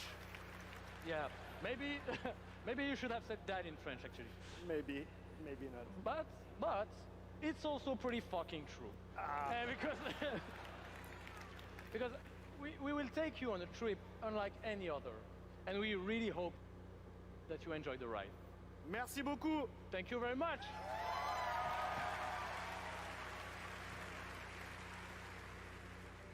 Yeah, maybe maybe you should have said that in French, actually. Maybe not. But it's also pretty fucking true. Because because we will take you on a trip unlike any other, and we really hope that you enjoy the ride. Merci beaucoup. Thank you very much.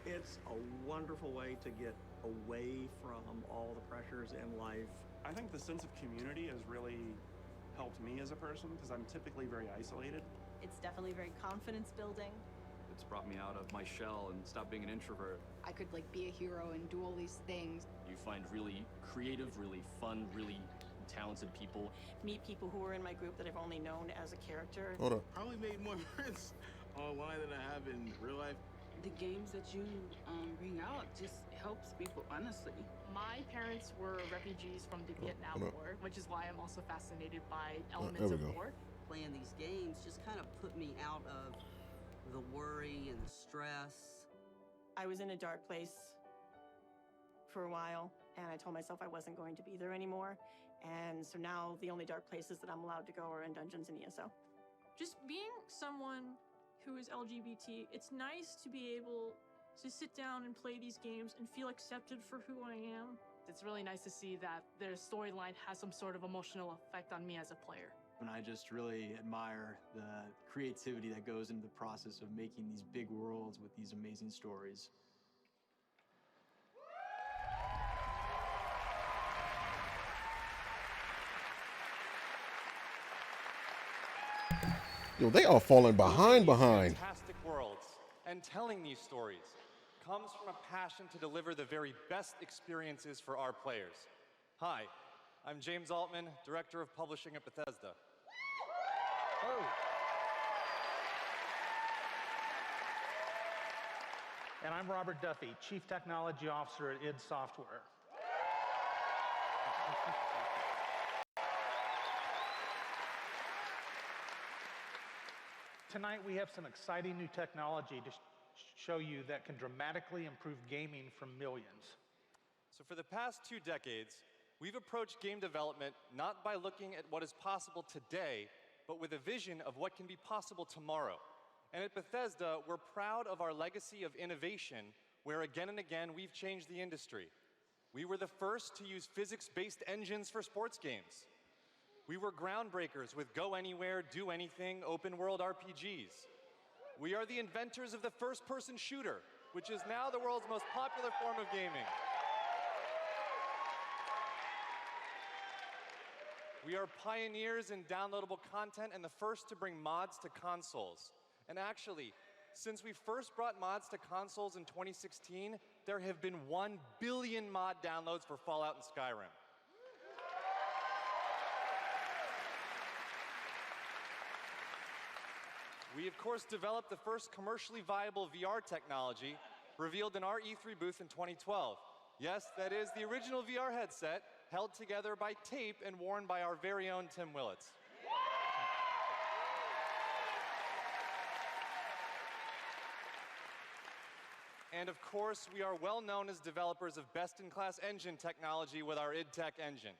It's a wonderful way to get away from all the pressures in life. I think the sense of community has really helped me as a person because I'm typically very isolated. It's definitely very confidence building. It's brought me out of my shell and stopped being an introvert. I could like be a hero and do all these things. You find really creative, really fun, really talented people. Meet people who are in my group that I've only known as a character. Hold up. Probably made more friends online than I have in real life. The games that you bring out just helps people, honestly. My parents were refugees from the Vietnam War, which is why I'm also fascinated by elements there we of go. war. Playing these games just kind of put me out of the worry and the stress. I was in a dark place for a while, and I told myself I wasn't going to be there anymore. And so now the only dark places that I'm allowed to go are in dungeons and ESO. Just being someone who is LGBT, it's nice to be able to sit down and play these games and feel accepted for who I am. It's really nice to see that their storyline has some sort of emotional effect on me as a player. And I just really admire the creativity that goes into the process of making these big worlds with these amazing stories. Yo, they are falling behind. Fantastic worlds and telling these stories comes from a passion to deliver the very best experiences for our players. Hi, I'm James Altman, Director of Publishing at Bethesda. Oh. And I'm Robert Duffy, Chief Technology Officer at id Software. Tonight we have some exciting new technology to show you that can dramatically improve gaming for millions. So for the past 2 decades, we've approached game development not by looking at what is possible today, but with a vision of what can be possible tomorrow. And at Bethesda, we're proud of our legacy of innovation, where again and again we've changed the industry. We were the first to use physics-based engines for sports games. We were groundbreakers with Go Anywhere, Do Anything, open-world RPGs. We are the inventors of the first-person shooter, which is now the world's most popular form of gaming. We are pioneers in downloadable content and the first to bring mods to consoles. And actually, since we first brought mods to consoles in 2016, there have been 1 billion mod downloads for Fallout and Skyrim. We, of course, developed the first commercially viable VR technology revealed in our E3 booth in 2012. Yes, that is the original VR headset, held together by tape and worn by our very own Tim Willits. And of course, we are well known as developers of best-in-class engine technology with our id Tech engine.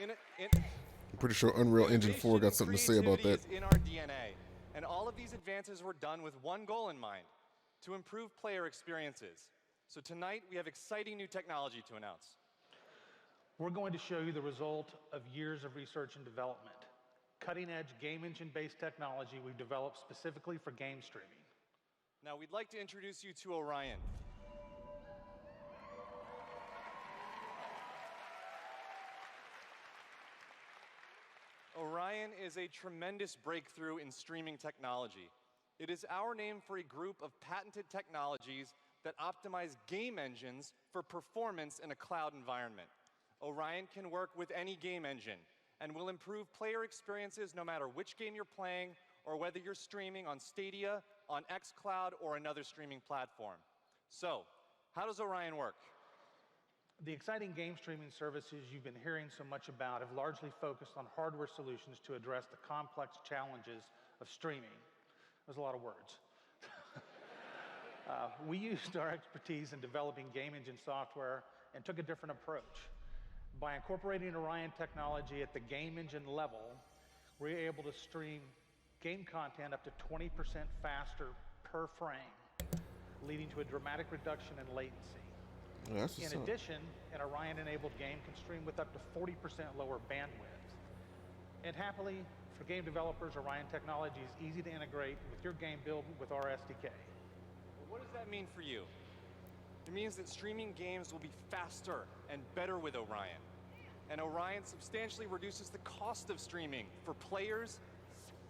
I'm pretty sure Unreal Engine 4 got something to say about that. Is in our DNA, and all of these advances were done with one goal in mind: to improve player experiences. So tonight, we have exciting new technology to announce. We're going to show you the result of years of research and development. Cutting-edge game engine-based technology we've developed specifically for game streaming. Now, we'd like to introduce you to Orion. Orion is a tremendous breakthrough in streaming technology. It is our name for a group of patented technologies that optimize game engines for performance in a cloud environment. Orion can work with any game engine and will improve player experiences no matter which game you're playing or whether you're streaming on Stadia, on xCloud, or another streaming platform. So, how does Orion work? The exciting game streaming services you've been hearing so much about have largely focused on hardware solutions to address the complex challenges of streaming. There's a lot of words. We used our expertise in developing game engine software and took a different approach. By incorporating Orion technology at the game engine level, we're able to stream game content up to 20% faster per frame, leading to a dramatic reduction in latency. In addition, an Orion-enabled game can stream with up to 40% lower bandwidth. And happily, for game developers, Orion technology is easy to integrate with your game build with our SDK. Well, what does that mean for you? It means that streaming games will be faster and better with Orion. And Orion substantially reduces the cost of streaming for players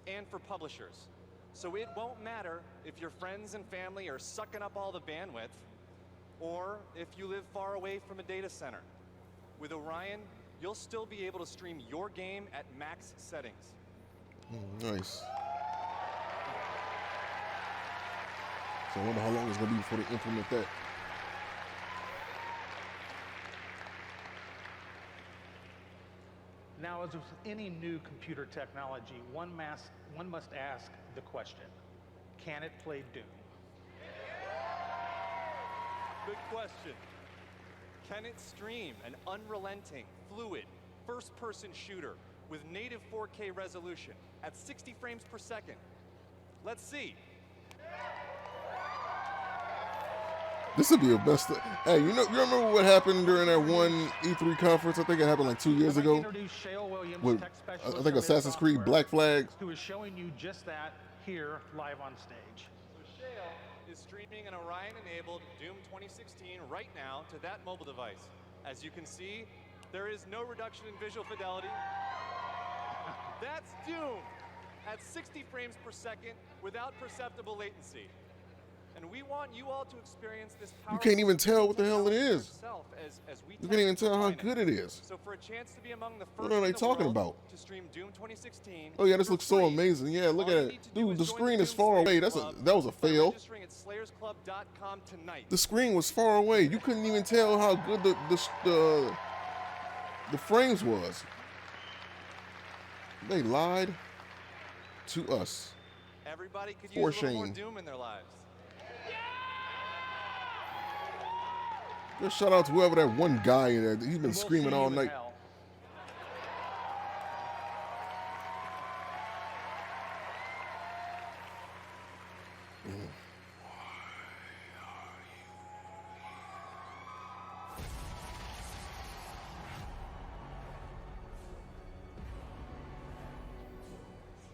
and for publishers. So it won't matter if your friends and family are sucking up all the bandwidth, or if you live far away from a data center. With Orion, you'll still be able to stream your game at max settings. Nice. So I wonder how long it's going to be before they implement that. Now, as with any new computer technology, one must ask the question, can it play Doom? Good question. Can it stream an unrelenting, fluid, first-person shooter with native 4K resolution at 60 frames per second? Let's see. This would be a best. Hey, you remember what happened during that one E3 conference? I think it happened like 2 years ago. Introduce Shale Williams, With, tech I specialist think from Assassin's Creed Software, Black Flag. who is showing you just that here live on stage. So Shale is streaming an Orion-enabled Doom 2016 right now to that mobile device. As you can see, there is no reduction in visual fidelity. That's Doom at 60 frames per second without perceptible latency. And we want you all to experience this You can't even tell what the hell it is. yourself as we You can't even tell how refine good it is. So for a chance to be among the What first are they in the talking world about? to stream Doom 2016. Oh yeah, this for looks so free, amazing. Yeah, look all at you it, need to do dude. is The join screen is Doom far Slayers away. Club That was a by fail. registering at slayersclub.com tonight. The screen was far away. You couldn't even tell how good the frames was. They lied to us. Everybody could For use a little more shame. Doom in their lives. Just shout out to whoever that one guy in there. He's been screaming all night.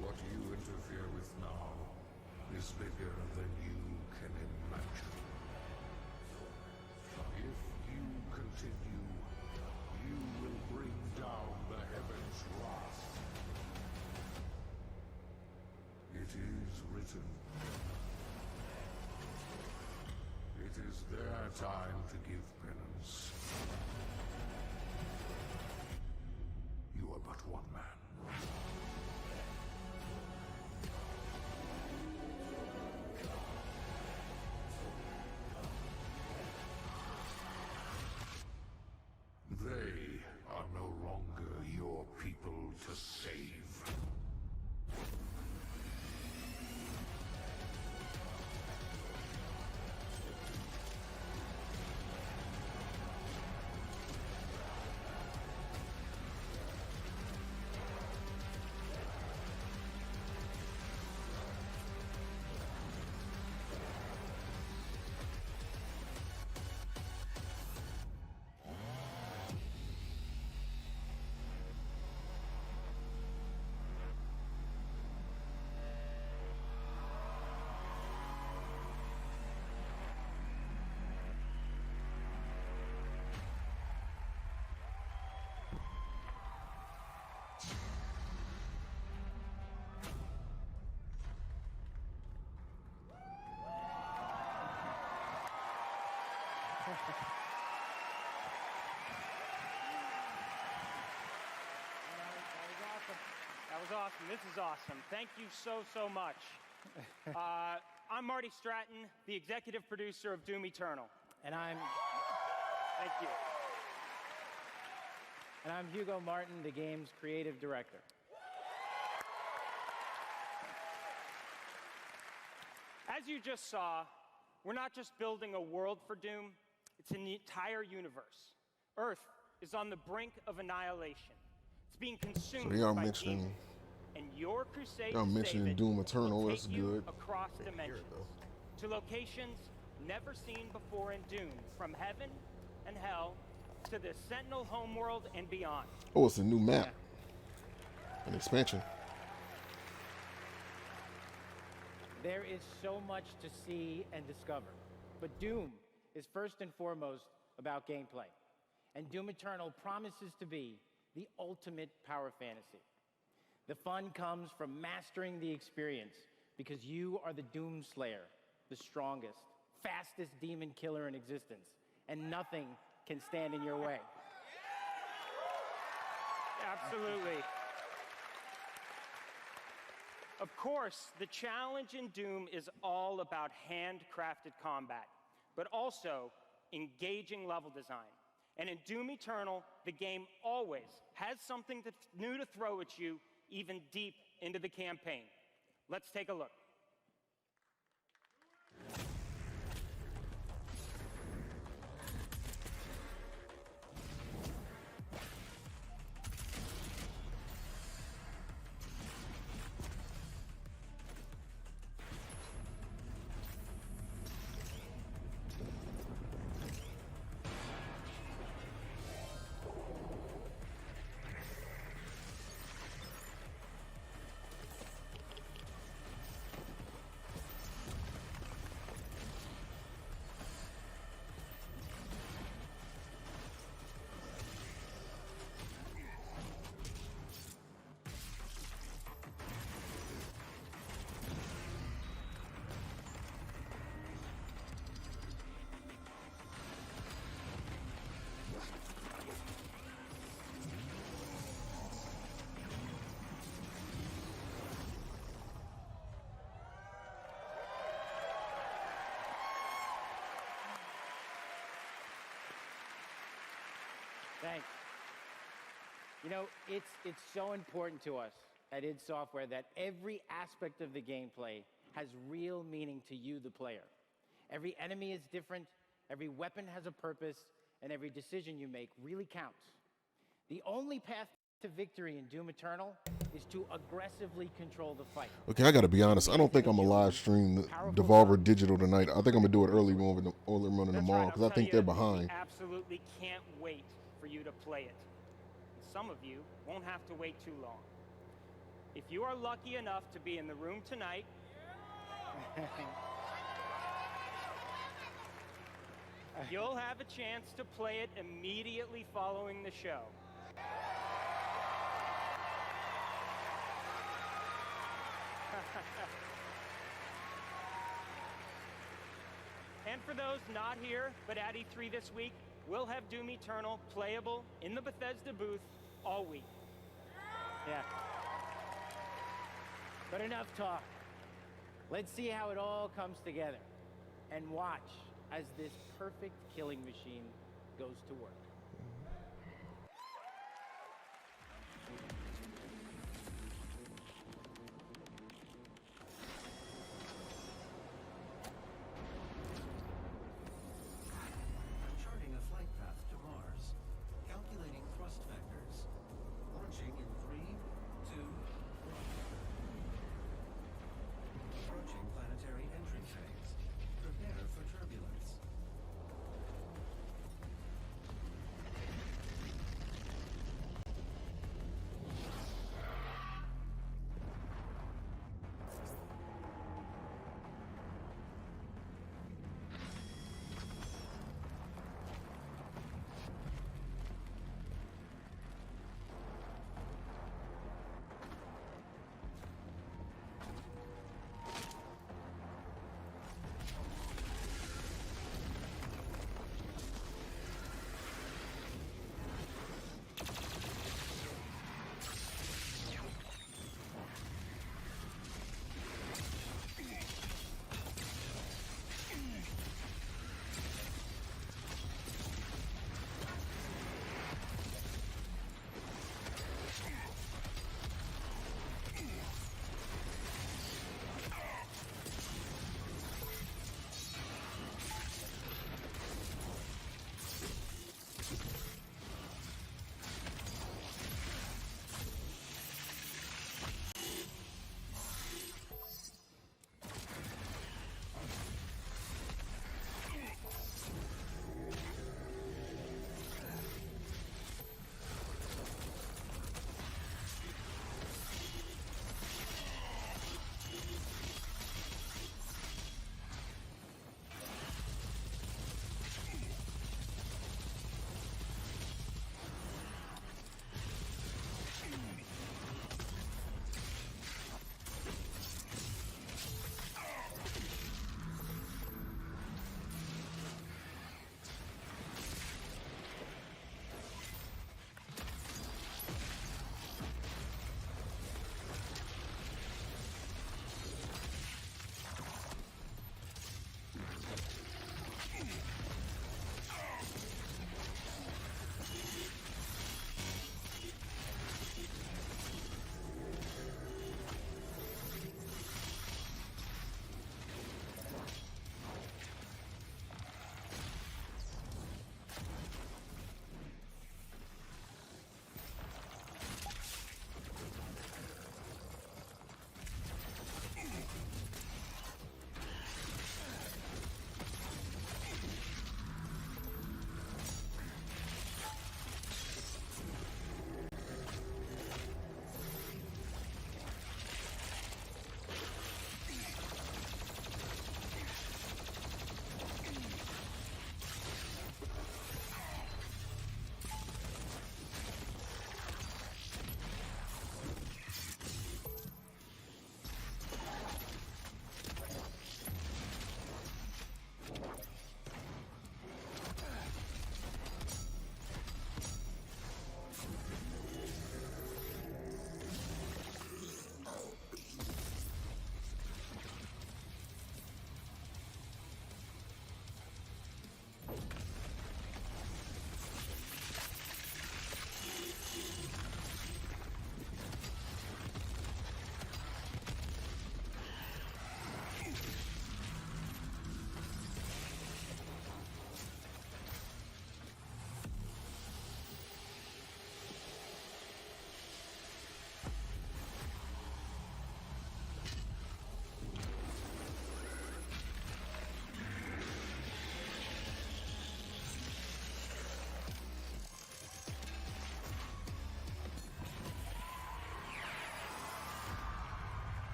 What you interfere with now is bigger than you can imagine. If you continue, you will bring down the heavens' wrath. It is written. It is their time to give penance. You are but one man. They are no longer your people to save. That was awesome. This is awesome. Thank you so much. I'm Marty Stratton, the executive producer of Doom Eternal. And I'm Thank you. and I'm Hugo Martin, the game's creative director. As you just saw, we're not just building a world for Doom, it's an entire universe. Earth is on the brink of annihilation. It's being consumed So they are by mentioning- demons. And your crusade Y'all to save mentioning it Doom Eternal. will That's take you good. across dimensions to locations never seen before in Doom, from heaven and hell to the Sentinel homeworld and beyond. Oh, it's a new map. An expansion. There is so much to see and discover, but Doom is first and foremost about gameplay. And Doom Eternal promises to be the ultimate power fantasy. The fun comes from mastering the experience because you are the Doom Slayer, the strongest, fastest demon killer in existence, and nothing can stand in your way. Absolutely. Of course, the challenge in Doom is all about handcrafted combat, but also engaging level design. And in Doom Eternal, the game always has something new to throw at you, even deep into the campaign. Let's take a look. Thanks. You know, it's so important to us at id Software that every aspect of the gameplay has real meaning to you, the player. Every enemy is different, every weapon has a purpose, and every decision you make really counts. The only path to victory in Doom Eternal is to aggressively control the fight. Okay, I gotta be honest. I don't think I'm gonna live stream Devolver Digital tonight. I think I'm gonna do it early morning tomorrow because I think they're behind. We absolutely can't wait for you to play it. Some of you won't have to wait too long. If you are lucky enough to be in the room tonight, you'll have a chance to play it immediately following the show. And for those not here, but at E3 this week, we'll have Doom Eternal playable in the Bethesda booth all week. Yeah. But enough talk. Let's see how it all comes together. And watch as this perfect killing machine goes to work. Charting a flight path to Mars. Calculating thrust vectors. Launching in 3, 2, 1. Approaching planetary entry phase. Prepare for turbulence.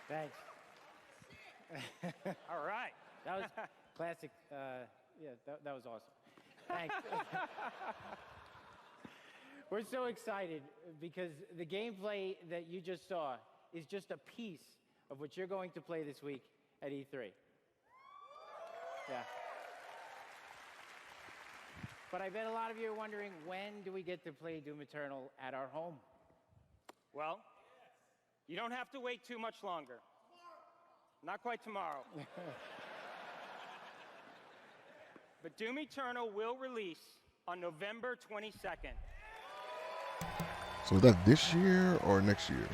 Thanks. All right. That was classic. Yeah, that was awesome. Thanks. We're so excited because the gameplay that you just saw is just a piece of what you're going to play this week at E3. Yeah. But I bet a lot of you are wondering, when do we get to play Doom Eternal at our home? Well, you don't have to wait too much longer. Not quite tomorrow. But Doom Eternal will release on November 22nd. So is that this year or next year?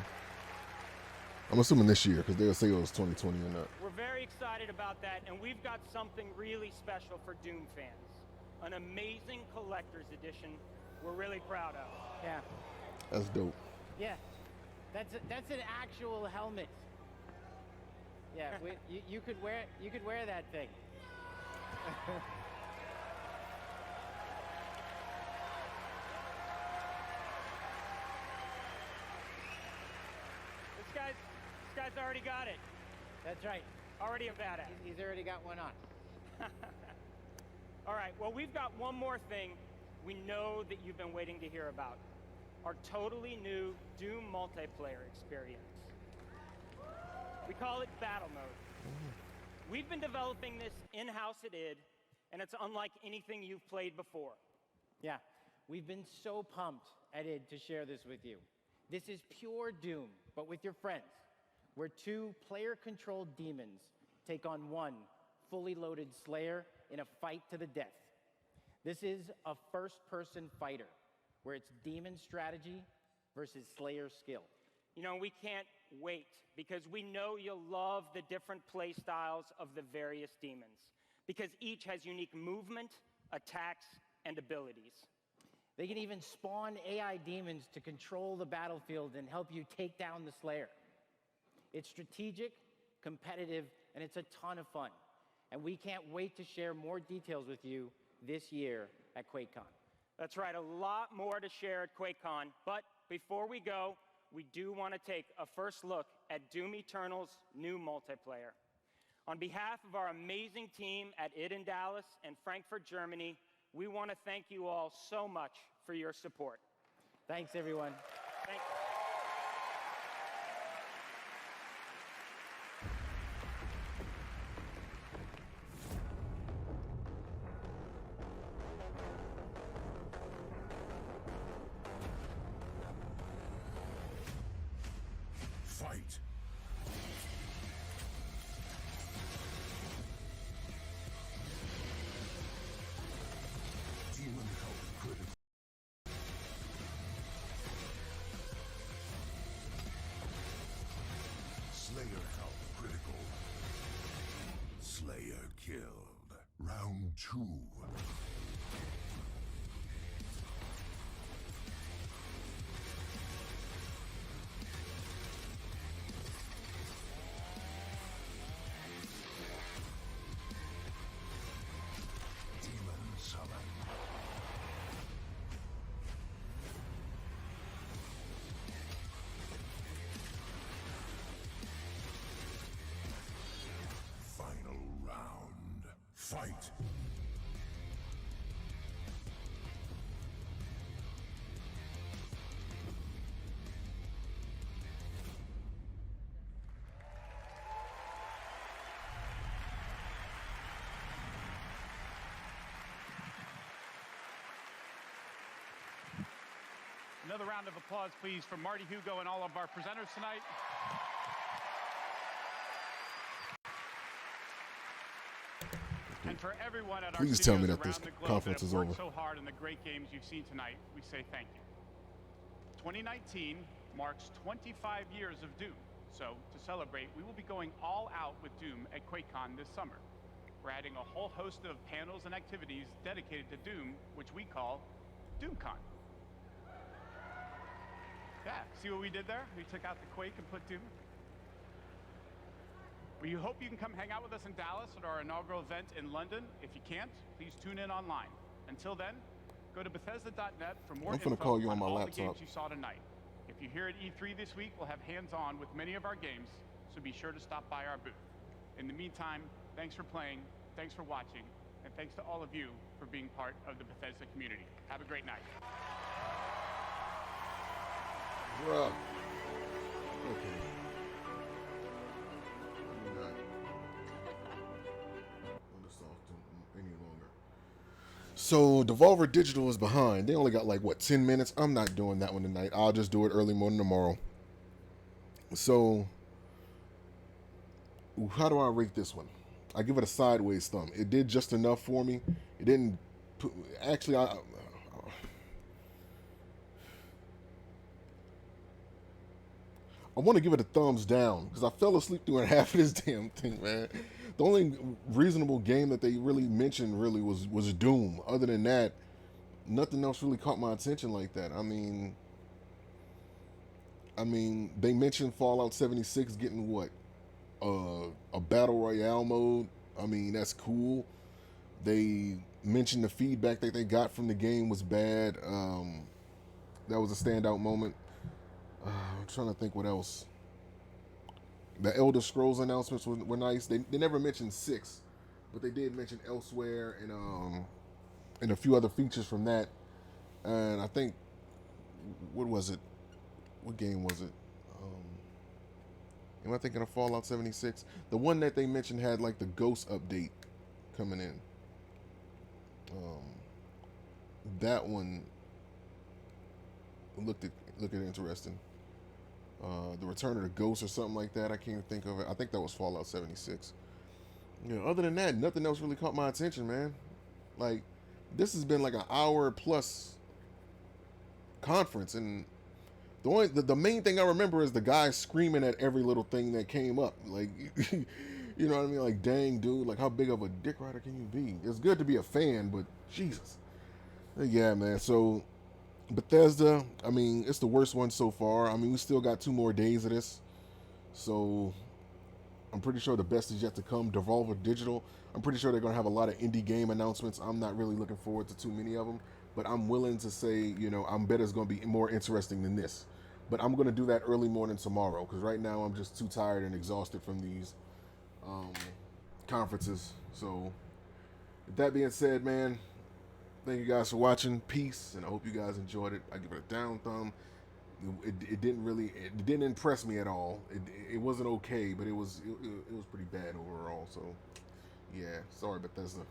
I'm assuming this year because they'll say it was 2020 or not. We're very excited about that, and we've got something really special for Doom fans. An amazing collector's edition we're really proud of. Yeah. That's dope. Yeah. That's an actual helmet. Yeah, you could wear that thing. This guy's already got it. That's right. Already a badass. He's already got one on. All right, well, we've got one more thing we know that you've been waiting to hear about. Our totally new Doom multiplayer experience. We call it Battle Mode. We've been developing this in-house at id, and it's unlike anything you've played before. Yeah, we've been so pumped at id to share this with you. This is pure Doom, but with your friends, where two player-controlled demons take on one fully loaded Slayer in a fight to the death. This is a first-person fighter, where it's demon strategy versus Slayer skill. You know, we can't wait, because we know you'll love the different play styles of the various demons, because each has unique movement, attacks, and abilities. They can even spawn AI demons to control the battlefield and help you take down the Slayer. It's strategic, competitive, and it's a ton of fun. And we can't wait to share more details with you this year at QuakeCon. That's right, a lot more to share at QuakeCon, but before we go, we do want to take a first look at Doom Eternal's new multiplayer. On behalf of our amazing team at id in Dallas and Frankfurt, Germany, we want to thank you all so much for your support. Thanks, everyone. Thank you. Fight. Demon health critical. Slayer health critical. Slayer killed. Round 2. Demon summon. Final round. Fight! Another round of applause, please, for Marty Hugo and all of our presenters tonight. And for everyone at our Please tell me studios that this around the globe conference that is have worked over. so hard on the great games you've seen tonight, we say thank you. 2019 marks 25 years of Doom. So to celebrate, we will be going all out with Doom at QuakeCon this summer. We're adding a whole host of panels and activities dedicated to Doom, which we call DoomCon. Yeah, see what we did there? We took out the Quake and put Doom. We hope you can come hang out with us in Dallas at our inaugural event in London. If you can't, please tune in online. Until then, go to Bethesda.net for more I'm info finna call you on my all laptop. the games you saw tonight. If you're here at E3 this week, we'll have hands-on with many of our games, so be sure to stop by our booth. In the meantime, thanks for playing, thanks for watching, and thanks to all of you for being part of the Bethesda community. Have a great night. Bruh. Okay. I'm not on this off any longer. So Devolver Digital is behind. They only got like what 10 minutes. I'm not doing that one tonight. I'll just do it early morning tomorrow. So how do I rate this one? I give it a sideways thumb. It did just enough for me. It didn't put, actually I want to give it a thumbs down because I fell asleep doing half of this damn thing, man. The only reasonable game that they really mentioned really was Doom. Other than that, nothing else really caught my attention like that. I mean, they mentioned Fallout 76 getting what? A battle royale mode. I mean, that's cool. They mentioned the feedback that they got from the game was bad. That was a standout moment. I'm trying to think what else. The Elder Scrolls announcements were nice. They never mentioned 6, but they did mention Elsewhere and a few other features from that. And I think, what was it? What game was it? Am I thinking of Fallout 76? The one that they mentioned had like the Ghost update coming in. That one looked interesting. The Return of the Ghost or something like that. I can't think of it. I think that was Fallout 76. Yeah, other than that, nothing else really caught my attention, man. Like, this has been like an hour plus conference, and the main thing I remember is the guy screaming at every little thing that came up. Like, you know what I mean? Like, dang, dude, like, how big of a dick rider can you be? It's good to be a fan, but Jesus. Yeah, man. So, Bethesda, I mean, it's the worst one so far. I mean, we still got 2 more days of this. So, I'm pretty sure the best is yet to come. Devolver Digital, I'm pretty sure they're going to have a lot of indie game announcements. I'm not really looking forward to too many of them. But I'm willing to say, you know, I'm bet it's going to be more interesting than this. But I'm going to do that early morning tomorrow. Because right now I'm just too tired and exhausted from these conferences. So, with that being said, man, thank you guys for watching. Peace, and I hope you guys enjoyed it. I give it a down thumb. It didn't impress me at all. It wasn't okay, but it was pretty bad overall. So, yeah, sorry, Bethesda.